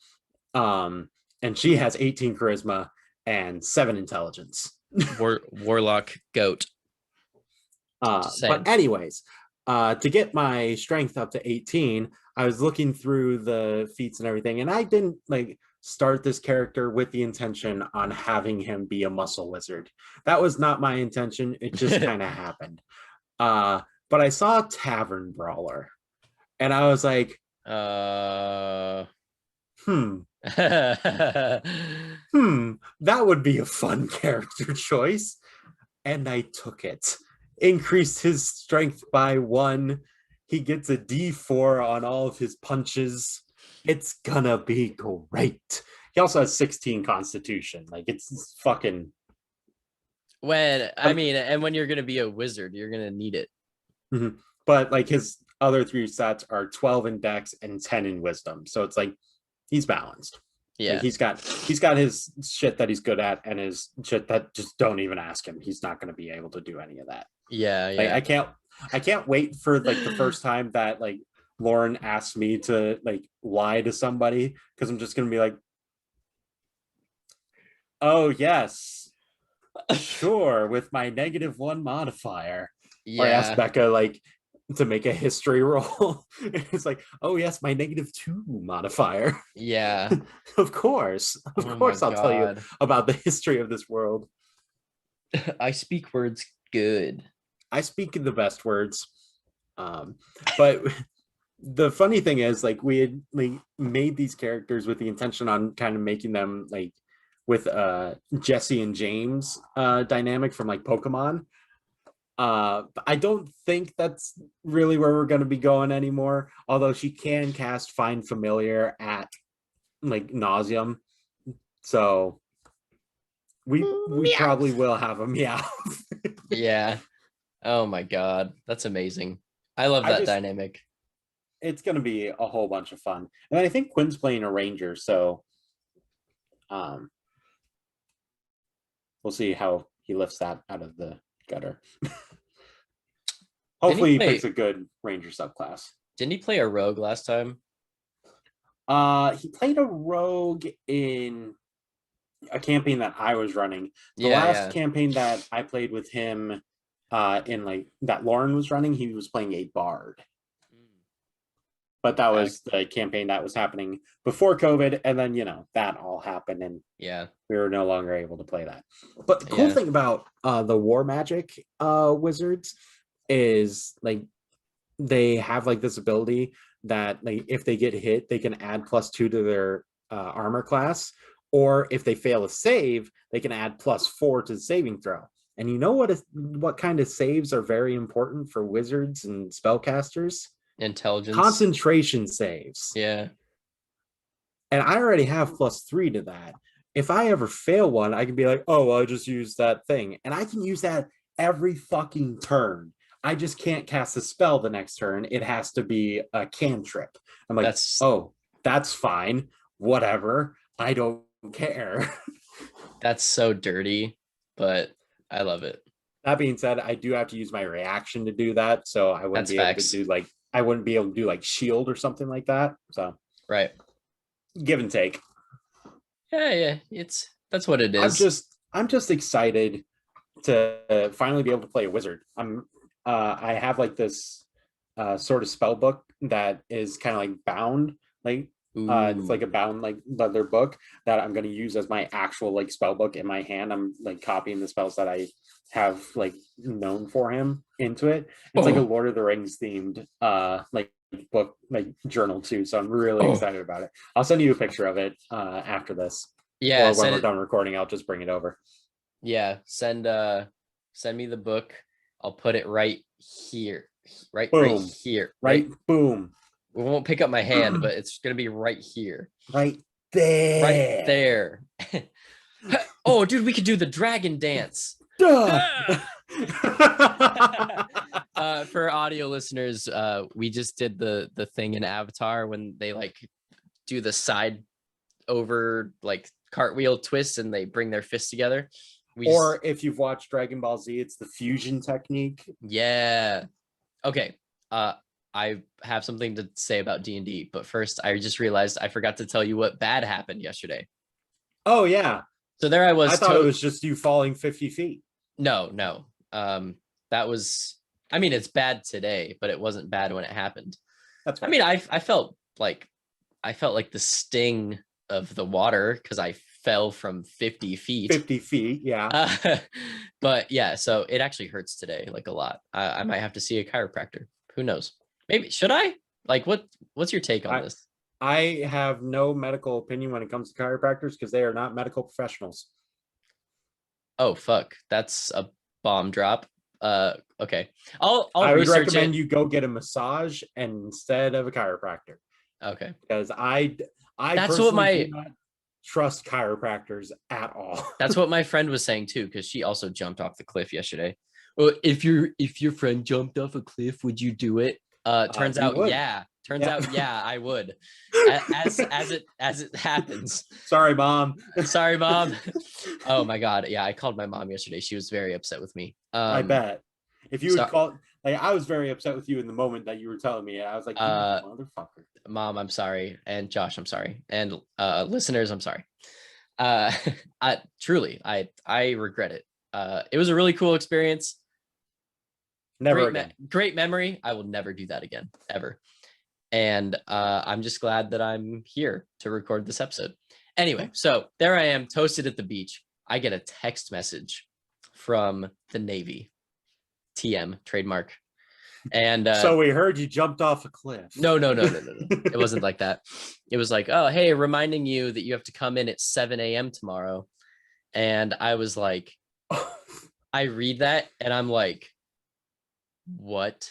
and she has 18 charisma and 7 intelligence. Warlock goat. But anyways, to get my strength up to 18, I was looking through the feats and everything, and I didn't like start this character with the intention on having him be a muscle wizard. That was not my intention. It just kind of happened. But I saw Tavern Brawler, and I was like, that would be a fun character choice. And I took it. Increased his strength by 1. He gets a D4 on all of his punches. It's gonna be great. He also has 16 constitution. Like, it's fucking... and when you're gonna be a wizard, you're gonna need it. But like, his other 3 stats are 12 in dex and 10 in wisdom. So it's like, he's balanced. Yeah, like, he's got his shit that he's good at, and his shit that just don't even ask him. He's not going to be able to do any of that. Yeah. Like, I can't wait for like the first time that like Lauren asks me to like lie to somebody, because I'm just going to be like, oh yes, sure, with my -1 modifier. Yeah. Or ask Becca like, to make a history roll. It's like, oh yes, my -2 modifier. Yeah. Of course, Oh my I'll tell you God. about the history of this world. I speak words good. I speak the best words. um but the funny thing is, like, we had like made these characters with the intention on kind of making them like with Jesse and James dynamic from like Pokemon. I don't think that's really where we're going to be going anymore, although she can cast Find Familiar at like nauseum, so we probably Meowth. will have a meow. Yeah. Oh my God. That's amazing. I love I that just dynamic. It's going to be a whole bunch of fun. And I think Quinn's playing a ranger, so um we'll see how he lifts that out of the gutter. Didn't he Hopefully he picks play a good ranger subclass. didn't he play a rogue last time? He played a rogue in a campaign that I was running. The Yeah, last yeah. campaign that I played with him in like that Lauren was running, he was playing a bard. But that was the campaign that was happening before COVID, and then that all happened, and Yeah. we were no longer able to play that. But the cool Yeah. thing about the War Magic wizards is like they have like this ability that like if they get hit, they can add +2 to their armor class, or if they fail a save, they can add +4 to the saving throw. And you know what kind of saves are very important for wizards and spellcasters? Intelligence. Concentration saves. Yeah. And I already have +3 to that. If I ever fail one, I can be like, oh, well, I just use that thing. And I can use that every fucking turn. I just can't cast a spell the next turn. It has to be a cantrip. I'm like, oh, that's fine. Whatever. I don't care. That's so dirty, but I love it. That being said, I do have to use my reaction to do that. So I wouldn't That's be facts. able to do like, I wouldn't be able to do like shield or something like that. So right. Give and take. Yeah. That's what it is. I'm just excited to finally be able to play a wizard. I have like this sort of spell book that is kind of like bound, like it's like a bound like leather book that I'm going to use as my actual like spell book in my hand. I'm like copying the spells that I have like known for him into it. It's like a Lord of the Rings themed like book, like journal too, so I'm really excited about it. I'll send you a picture of it after this, yeah, or when we're done recording. I'll just bring it over. Yeah, send me the book. I'll put it right here, right here, right boom. We won't pick up my hand, but it's gonna be right here, right there. Oh, dude, we could do the dragon dance. For audio listeners, we just did the thing in Avatar when they like do the side over like cartwheel twist and they bring their fists together. If you've watched Dragon Ball Z, it's the fusion technique. Yeah. Okay. I have something to say about D&D, but first I just realized I forgot to tell you what bad happened yesterday. Oh yeah. So there I was. I thought it was just you falling 50 feet. No. That was, I mean, it's bad today, but it wasn't bad when it happened. That's right. I mean, I felt like the sting of the water because I fell from 50 feet. 50 feet, yeah. But yeah, so it actually hurts today, like a lot. I might have to see a chiropractor. Who knows? Maybe should I? Like, what's your take on this? I have no medical opinion when it comes to chiropractors because they are not medical professionals. Oh fuck, that's a bomb drop. Okay, I would recommend you go get a massage instead of a chiropractor. Okay, because I that's what do not trust chiropractors at all. That's what my friend was saying too, because she also jumped off the cliff yesterday. Well, if your friend jumped off a cliff, would you do it? Turns out, yeah. Yeah, I would. As it happens. Sorry, mom. Sorry, mom. Oh my god, yeah, I called my mom yesterday. She was very upset with me. I bet. If you would call, like, I was very upset with you in the moment that you were telling me. I was like, motherfucker. Mom, I'm sorry, and Josh, I'm sorry, and listeners, I'm sorry. Truly, I regret it. It was a really cool experience. Never again. Great memory. I will never do that again, ever. And I'm just glad that I'm here to record this episode. Anyway, so there I am, toasted at the beach. I get a text message from the Navy, TM, trademark. And so we heard you jumped off a cliff. No. It wasn't like that. It was like, oh, hey, reminding you that you have to come in at 7 a.m. tomorrow. And I was like, I read that and I'm like, what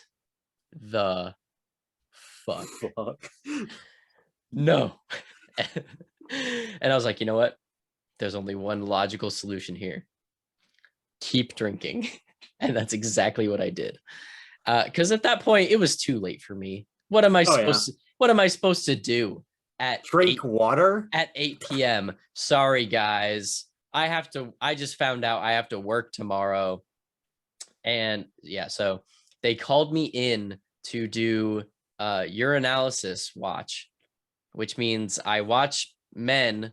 the fuck? No. And I was like, you know what? There's only one logical solution here. Keep drinking. And that's exactly what I did. Because at that point, it was too late for me. What am I supposed to do at water at 8 p.m.? Sorry, guys. I just found out I have to work tomorrow. And yeah, so they called me in to do urinalysis watch, which means I watch men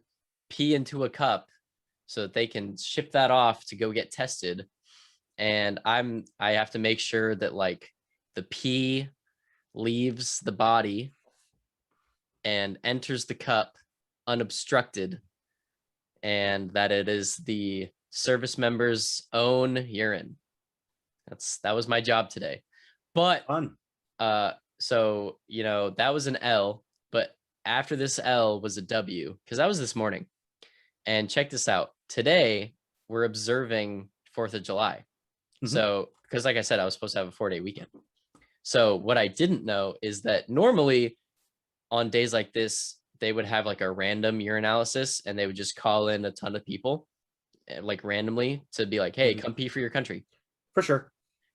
pee into a cup so that they can ship that off to go get tested. And I have to make sure that like the pee leaves the body and enters the cup unobstructed, and that it is the service member's own urine. That was my job today. But fun. So that was an L, but after this L was a W, because that was this morning. And check this out. Today we're observing 4th of July. So, because like I said, I was supposed to have a 4-day weekend. So what I didn't know is that normally on days like this, they would have like a random urinalysis and they would just call in a ton of people like randomly to be like, hey, come pee for your country. For sure.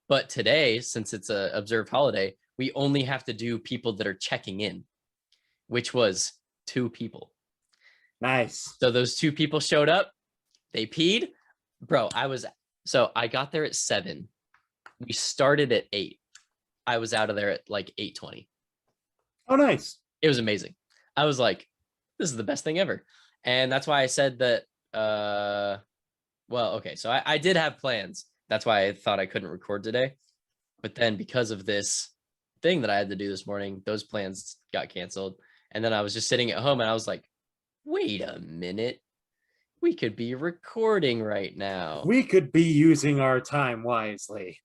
But today, since it's a observed holiday, we only have to do people that are checking in, which was 2 people. Nice. So those 2 people showed up, they peed. Bro, I got there at 7. We started at 8. I was out of there at like 8:20. Oh, nice. It was amazing. I was like, this is the best thing ever. And that's why I said that, so I did have plans. That's why I thought I couldn't record today. But then because of this thing that I had to do this morning, those plans got canceled. And then I was just sitting at home and I was like, wait a minute. We could be recording right now. We could be using our time wisely.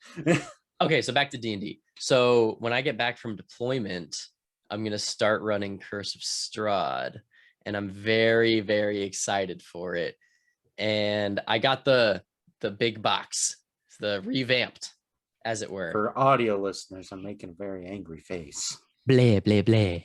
Okay, so back to D&D. So when I get back from deployment, I'm going to start running Curse of Strahd. And I'm very, very excited for it. And I got the big box, the revamped, as it were. For audio listeners, I'm making a very angry face. Blah, blah, blah.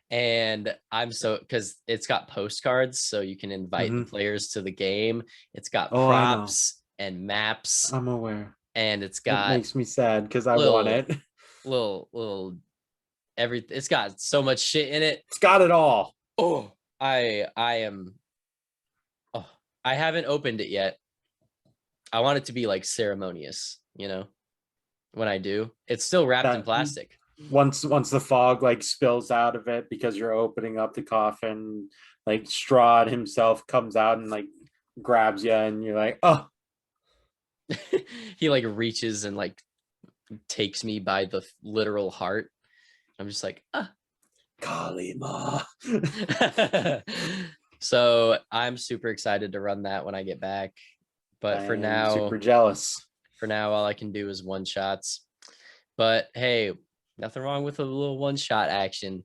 And I'm because it's got postcards, so you can invite the players to the game. It's got props and maps. I'm aware. And it's got. It makes me sad because I want it. It's got so much shit in it. It's got it all. Oh, I haven't opened it yet. I want it to be like ceremonious, when I do. It's still wrapped in plastic. Once the fog like spills out of it because you're opening up the coffin, like Strahd himself comes out and like grabs you and you're like, oh. He like reaches and like takes me by the literal heart. I'm just like, Kalima. So I'm super excited to run that when I get back. But for now, super jealous. For now, all I can do is one shots. But hey, nothing wrong with a little one shot action.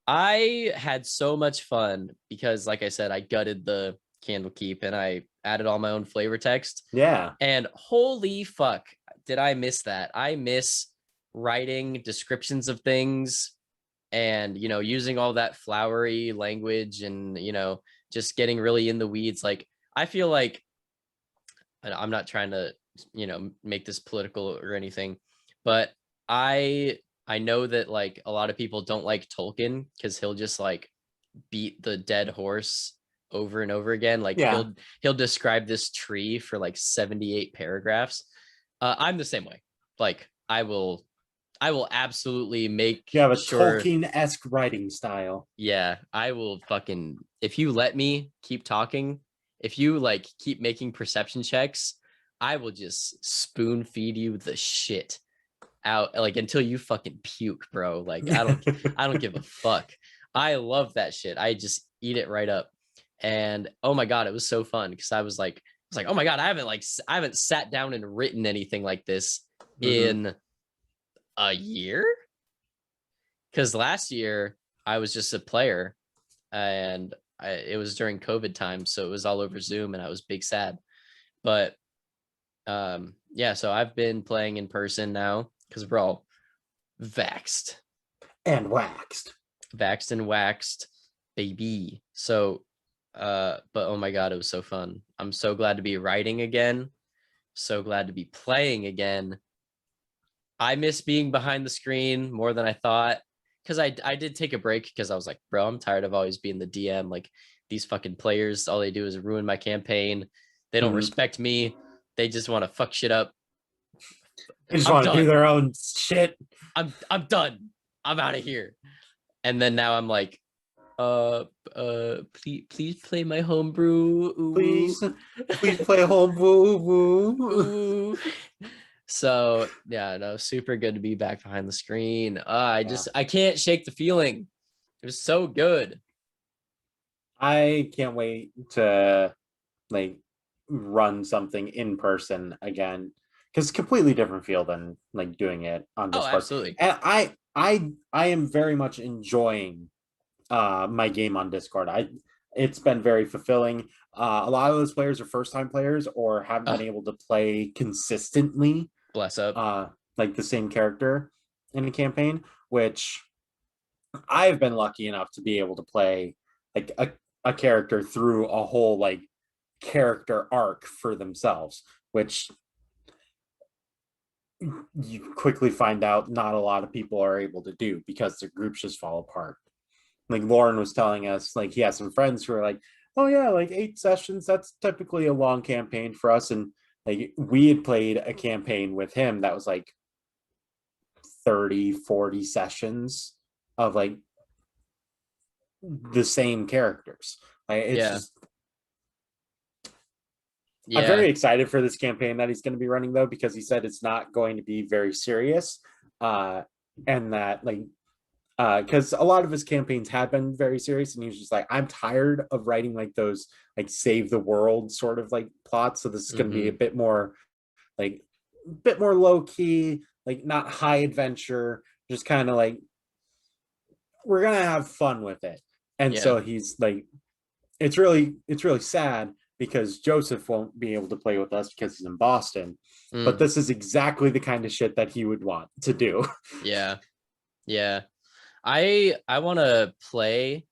I had so much fun because, like I said, I gutted the Candlekeep and I added all my own flavor text. Yeah. And holy fuck, did I miss that? I miss writing descriptions of things and, using all that flowery language and, just getting really in the weeds. Like, I feel like, I'm not trying to, make this political or anything, but I know that like a lot of people don't like Tolkien because he'll just like beat the dead horse over and over again. Like he'll describe this tree for like 78 paragraphs. I'm the same way. Like I will absolutely make you have a Tolkien-esque writing style. Yeah, I will fucking, if you let me keep talking, if you like keep making perception checks, I will just spoon feed you the shit out like until you fucking puke, bro. Like I don't give a fuck. I love that shit. I just eat it right up. And oh my god, it was so fun because I was like, oh my god, I haven't sat down and written anything like this in a year. Because last year I was just a player, and it was during COVID time, so it was all over Zoom, and I was big sad. But yeah, so I've been playing in person now because we're all vaxxed And waxed. and waxed, baby. So but oh my god, it was so fun. I'm so glad to be writing again, so glad to be playing again. I miss being behind the screen more than I thought, because I did take a break because I was like, bro, I'm tired of always being the DM. Like, these fucking players, all they do is ruin my campaign. They don't respect me. They just want to fuck shit up. They just I'm want to do done. their own shit. I'm done. I'm out of here. And then now I'm like, please play my homebrew. Ooh. Please play homebrew. Ooh. So yeah, no, super good to be back behind the screen. I can't shake the feeling. It was so good. I can't wait to like run something in person again, because it's a completely different feel than like doing it on Oh, Discord. absolutely. And I am very much enjoying my game on Discord. It's been very fulfilling. A lot of those players are first time players or haven't been able to play consistently Bless up. like the same character in a campaign, which I've been lucky enough to be able to play like a character through a whole like character arc for themselves, which you quickly find out not a lot of people are able to do because their groups just fall apart. Like Lauren was telling us, like he has some friends who are like, oh yeah, like 8 sessions, that's typically a long campaign for us. And like we had played a campaign with him that was like 30-40 sessions of like the same characters. Like it's Yeah. just I'm Yeah. very excited for this campaign that he's going to be running though, because he said it's not going to be very serious. And that like because a lot of his campaigns have been very serious, and he was just like, I'm tired of writing like those like save the world sort of like plots. So this is going to be a bit more low key, like not high adventure, just kind of like we're gonna have fun with it. And Yeah. so he's like, it's really sad because Joseph won't be able to play with us because he's in Boston. But this is exactly the kind of shit that he would want to do. Yeah. Yeah. I want to play.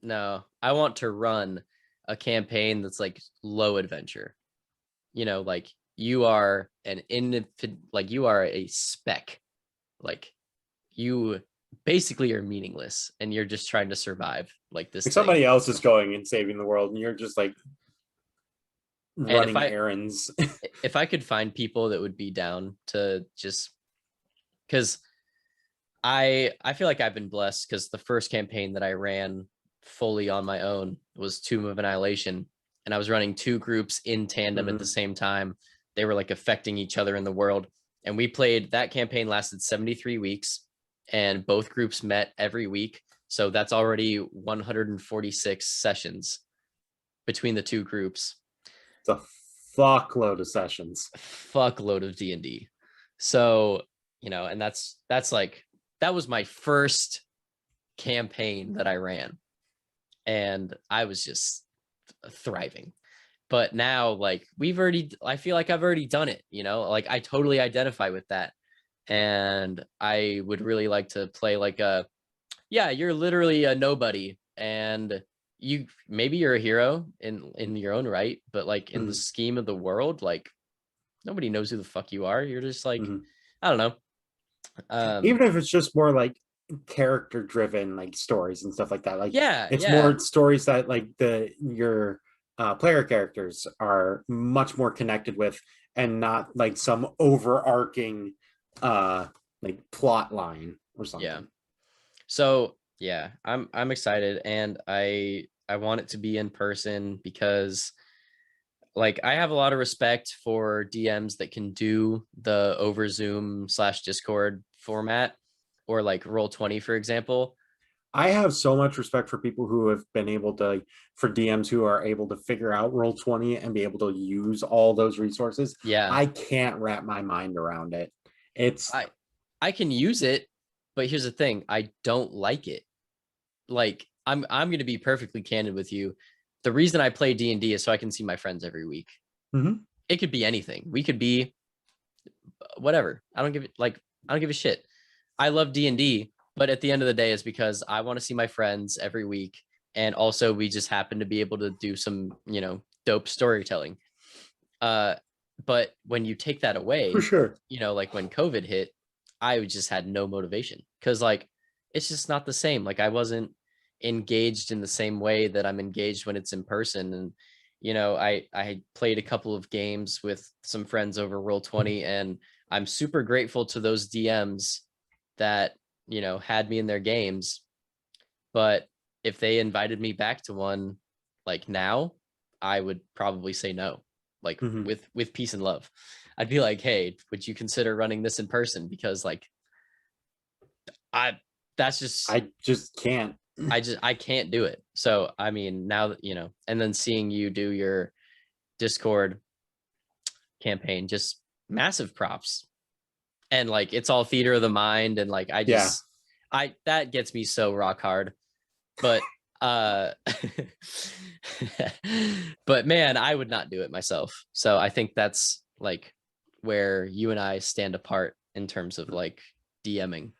No, I want to run a campaign that's like low adventure. You know, like you are like you are a speck. Like you basically are meaningless and you're just trying to survive like this Like thing. somebody else is going and saving the world, and you're just like And running errands. if I could find people that would be down to just, because I feel like I've been blessed, because the first campaign that I ran fully on my own was Tomb of Annihilation, and I was running 2 groups in tandem at the same time. They were like affecting each other in the world, and we played, that campaign lasted 73 weeks, and both groups met every week. So that's already 146 sessions between the 2 groups. It's a fuckload of sessions. Fuckload of D&D. So, you know, and that's like, that was my first campaign that I ran, and I was just thriving. But now, like, I feel like I've already done it, you know, like I totally identify with that. And I would really like to play like yeah, you're literally a nobody, and maybe you're a hero in your own right, but like in the scheme of the world, like nobody knows who the fuck you are. You're just like, I don't know. Even if it's just more like character driven like stories and stuff like that, like it's more stories that like your player characters are much more connected with, and not like some overarching like plot line or something. Yeah. So yeah, I'm excited, and I want it to be in person, because like I have a lot of respect for DMs that can do the over Zoom/Discord format, or like Roll20, for example. I have so much respect for people who have been able to, for DMs who are able to figure out Roll20 and be able to use all those resources. Yeah. I can't wrap my mind around it. I can use it, but here's the thing, I don't like it. Like I'm going to be perfectly candid with you. The reason I play D&D is so I can see my friends every week. It could be anything. We could be whatever. I don't give a shit. I love D&D, but at the end of the day, it's because I want to see my friends every week. And also we just happen to be able to do some, dope storytelling. But when you take that away, For sure. Like when COVID hit, I just had no motivation, because like, it's just not the same. Like I wasn't engaged in the same way that I'm engaged when it's in person. And, I played a couple of games with some friends over Roll20, and I'm super grateful to those DMs that, had me in their games. But if they invited me back to one, like now, I would probably say no, like with peace and love. I'd be like, hey, would you consider running this in person? Because like, I just can't. I can't do it. So, I mean, now that, and then seeing you do your Discord campaign, just massive props. And like, it's all theater of the mind. And like, that gets me so rock hard. But, but man, I would not do it myself. So I think that's like where you and I stand apart in terms of like DMing.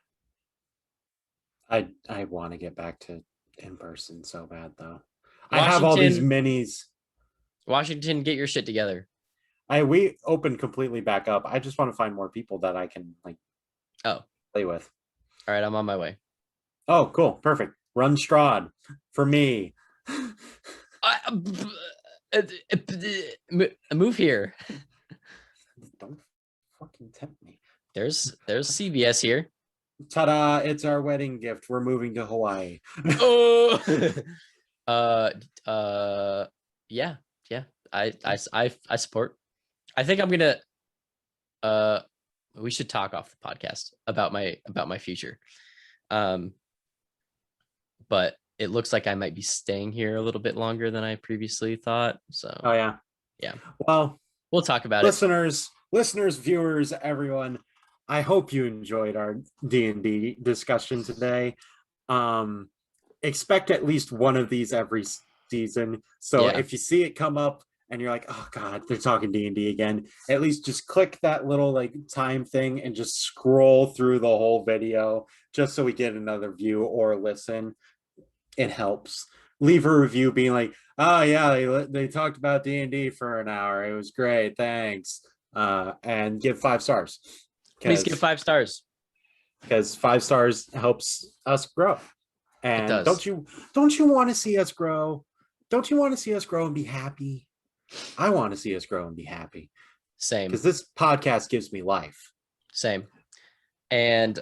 I want to get back to in person so bad though. I have all these minis. Washington, get your shit together. We opened completely back up. I just want to find more people that I can like play with. All right, I'm on my way. Oh, cool. Perfect. Run Strahd for me. Move here. Don't fucking tempt me. There's CVS here. Ta-da, it's our wedding gift. We're moving to Hawaii. Oh. Yeah. I support. I think I'm gonna we should talk off the podcast about my future. But it looks like I might be staying here a little bit longer than I previously thought. So yeah. Well, we'll talk about listeners, viewers, everyone. I hope you enjoyed our D&D discussion today. Expect at least one of these every season. So if you see it come up and you're like, oh God, they're talking D&D again, at least just click that little like time thing and just scroll through the whole video just so we get another view or listen. It helps. Leave a review being like, oh yeah, they talked about D&D for an hour. It was great. Thanks. And give 5 stars. Please give 5 stars. Because 5 stars helps us grow. And don't you want to see us grow? Don't you want to see us grow and be happy? I want to see us grow and be happy. Same. Because this podcast gives me life. Same. And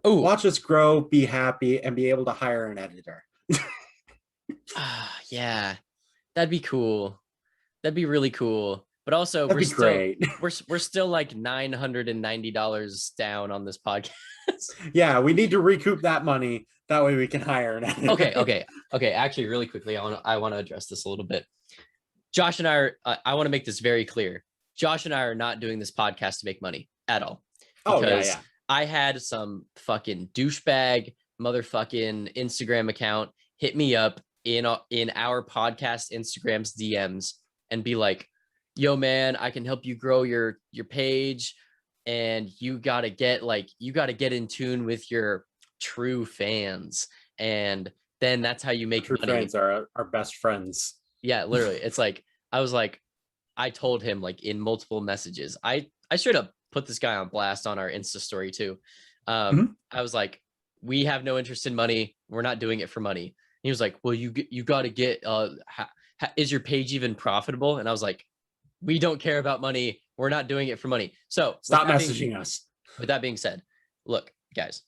watch us grow, be happy, and be able to hire an editor. Yeah, that'd be cool. That'd be really cool. But also, we're still like $990 down on this podcast. Yeah, we need to recoup that money. That way we can hire an editor. Okay. Actually, really quickly, I want to address this a little bit. Josh and I want to make this very clear. Josh and I are not doing this podcast to make money at all. Because I had some fucking douchebag motherfucking Instagram account hit me up in our podcast Instagram's DMs and be like, yo man, I can help you grow your page, and you gotta get in tune with your true fans, and then that's how you make true money. Fans are our best friends. Yeah, literally. It's like I told him like in multiple messages. I straight up put this guy on blast on our Insta story too. I was like, we have no interest in money. We're not doing it for money. He was like, well, you got to get, is your page even profitable? And I was like, we don't care about money. We're not doing it for money. So stop messaging us. With that being said, look, guys,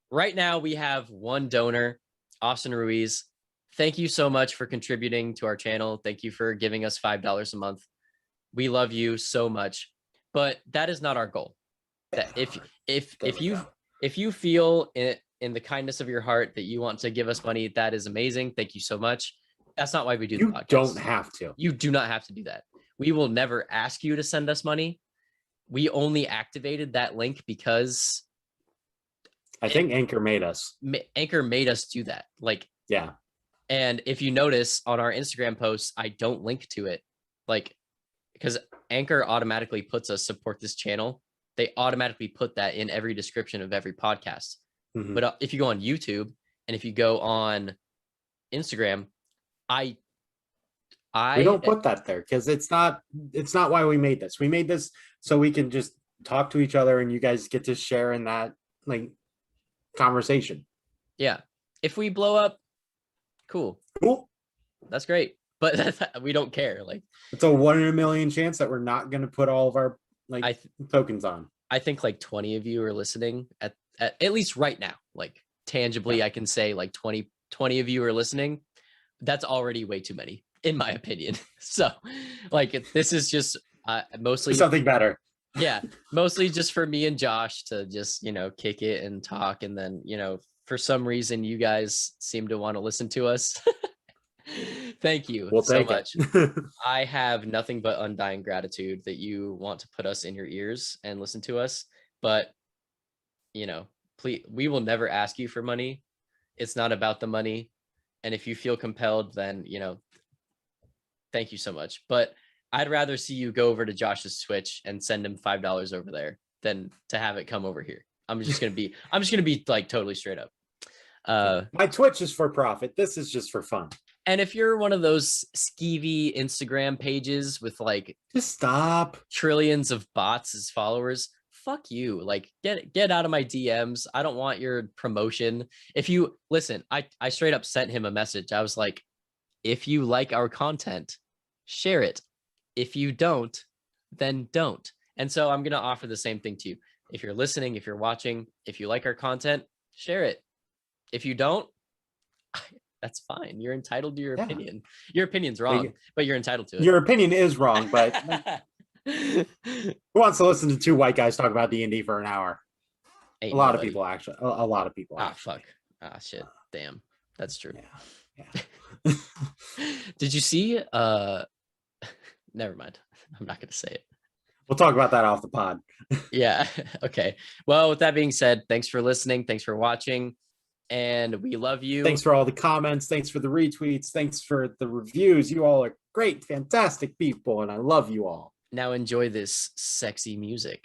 right now we have one donor, Austin Ruiz. thank you so much for contributing to our channel. Thank you for giving us $5 a month. We love you so much, but that is not our goal. That if you feel in the kindness of your heart that you want to give us money, that is amazing. Thank you so much. That's not why we do the podcast. You don't have to. You do not have to do that. We will never ask you to send us money. We only activated that link because I think Anchor made us. Anchor made us do that. Like, yeah. And if you notice on our Instagram posts, I don't link to it, like, because Anchor automatically puts us support this channel. They automatically put that in every description of every podcast. Mm-hmm. But if you go on YouTube and if you go on Instagram, we don't put that there because it's not why we made this. We made this so we can just talk to each other and you guys get to share in that like conversation. Yeah. If we blow up, cool. That's great. But we don't care. Like, it's a 1 in a million chance that we're not going to put all of our tokens on. I think like 20 of you are listening at least right now. Like tangibly, I can say like 20 of you are listening. That's already way too many, in my opinion. So like, this is just mostly something better. Yeah. Mostly just for me and Josh to just, kick it and talk. And then, for some reason, you guys seem to want to listen to us. Thank you so much. I have nothing but undying gratitude that you want to put us in your ears and listen to us. But, please, we will never ask you for money. It's not about the money. And if you feel compelled, then, thank you so much. But I'd rather see you go over to Josh's Twitch and send him $5 over there than to have it come over here. I'm just going to be like totally straight up. My Twitch is for profit. This is just for fun. And if you're one of those skeevy Instagram pages with like, just stop, trillions of bots as followers, fuck you. Like, get out of my DMs. I don't want your promotion. If you listen, I straight up sent him a message. I was like, if you like our content, share it. If you don't, then don't. And so I'm going to offer the same thing to you. If you're listening, if you're watching, if you like our content, share it. If you don't, that's fine. You're entitled to your opinion. Your opinion's wrong, but you're entitled to it. Your opinion is wrong, but who wants to listen to two white guys talk about D&D for an hour? A lot of people actually. Fuck. Shit. Damn. That's true. Yeah. Did you see? Never mind. I'm not going to say it. We'll talk about that off the pod. Yeah. Okay. Well, with that being said, thanks for listening. Thanks for watching. And we love you. Thanks for all the comments. Thanks for the retweets. Thanks for the reviews. You all are great, fantastic people, and I love you all. Now enjoy this sexy music.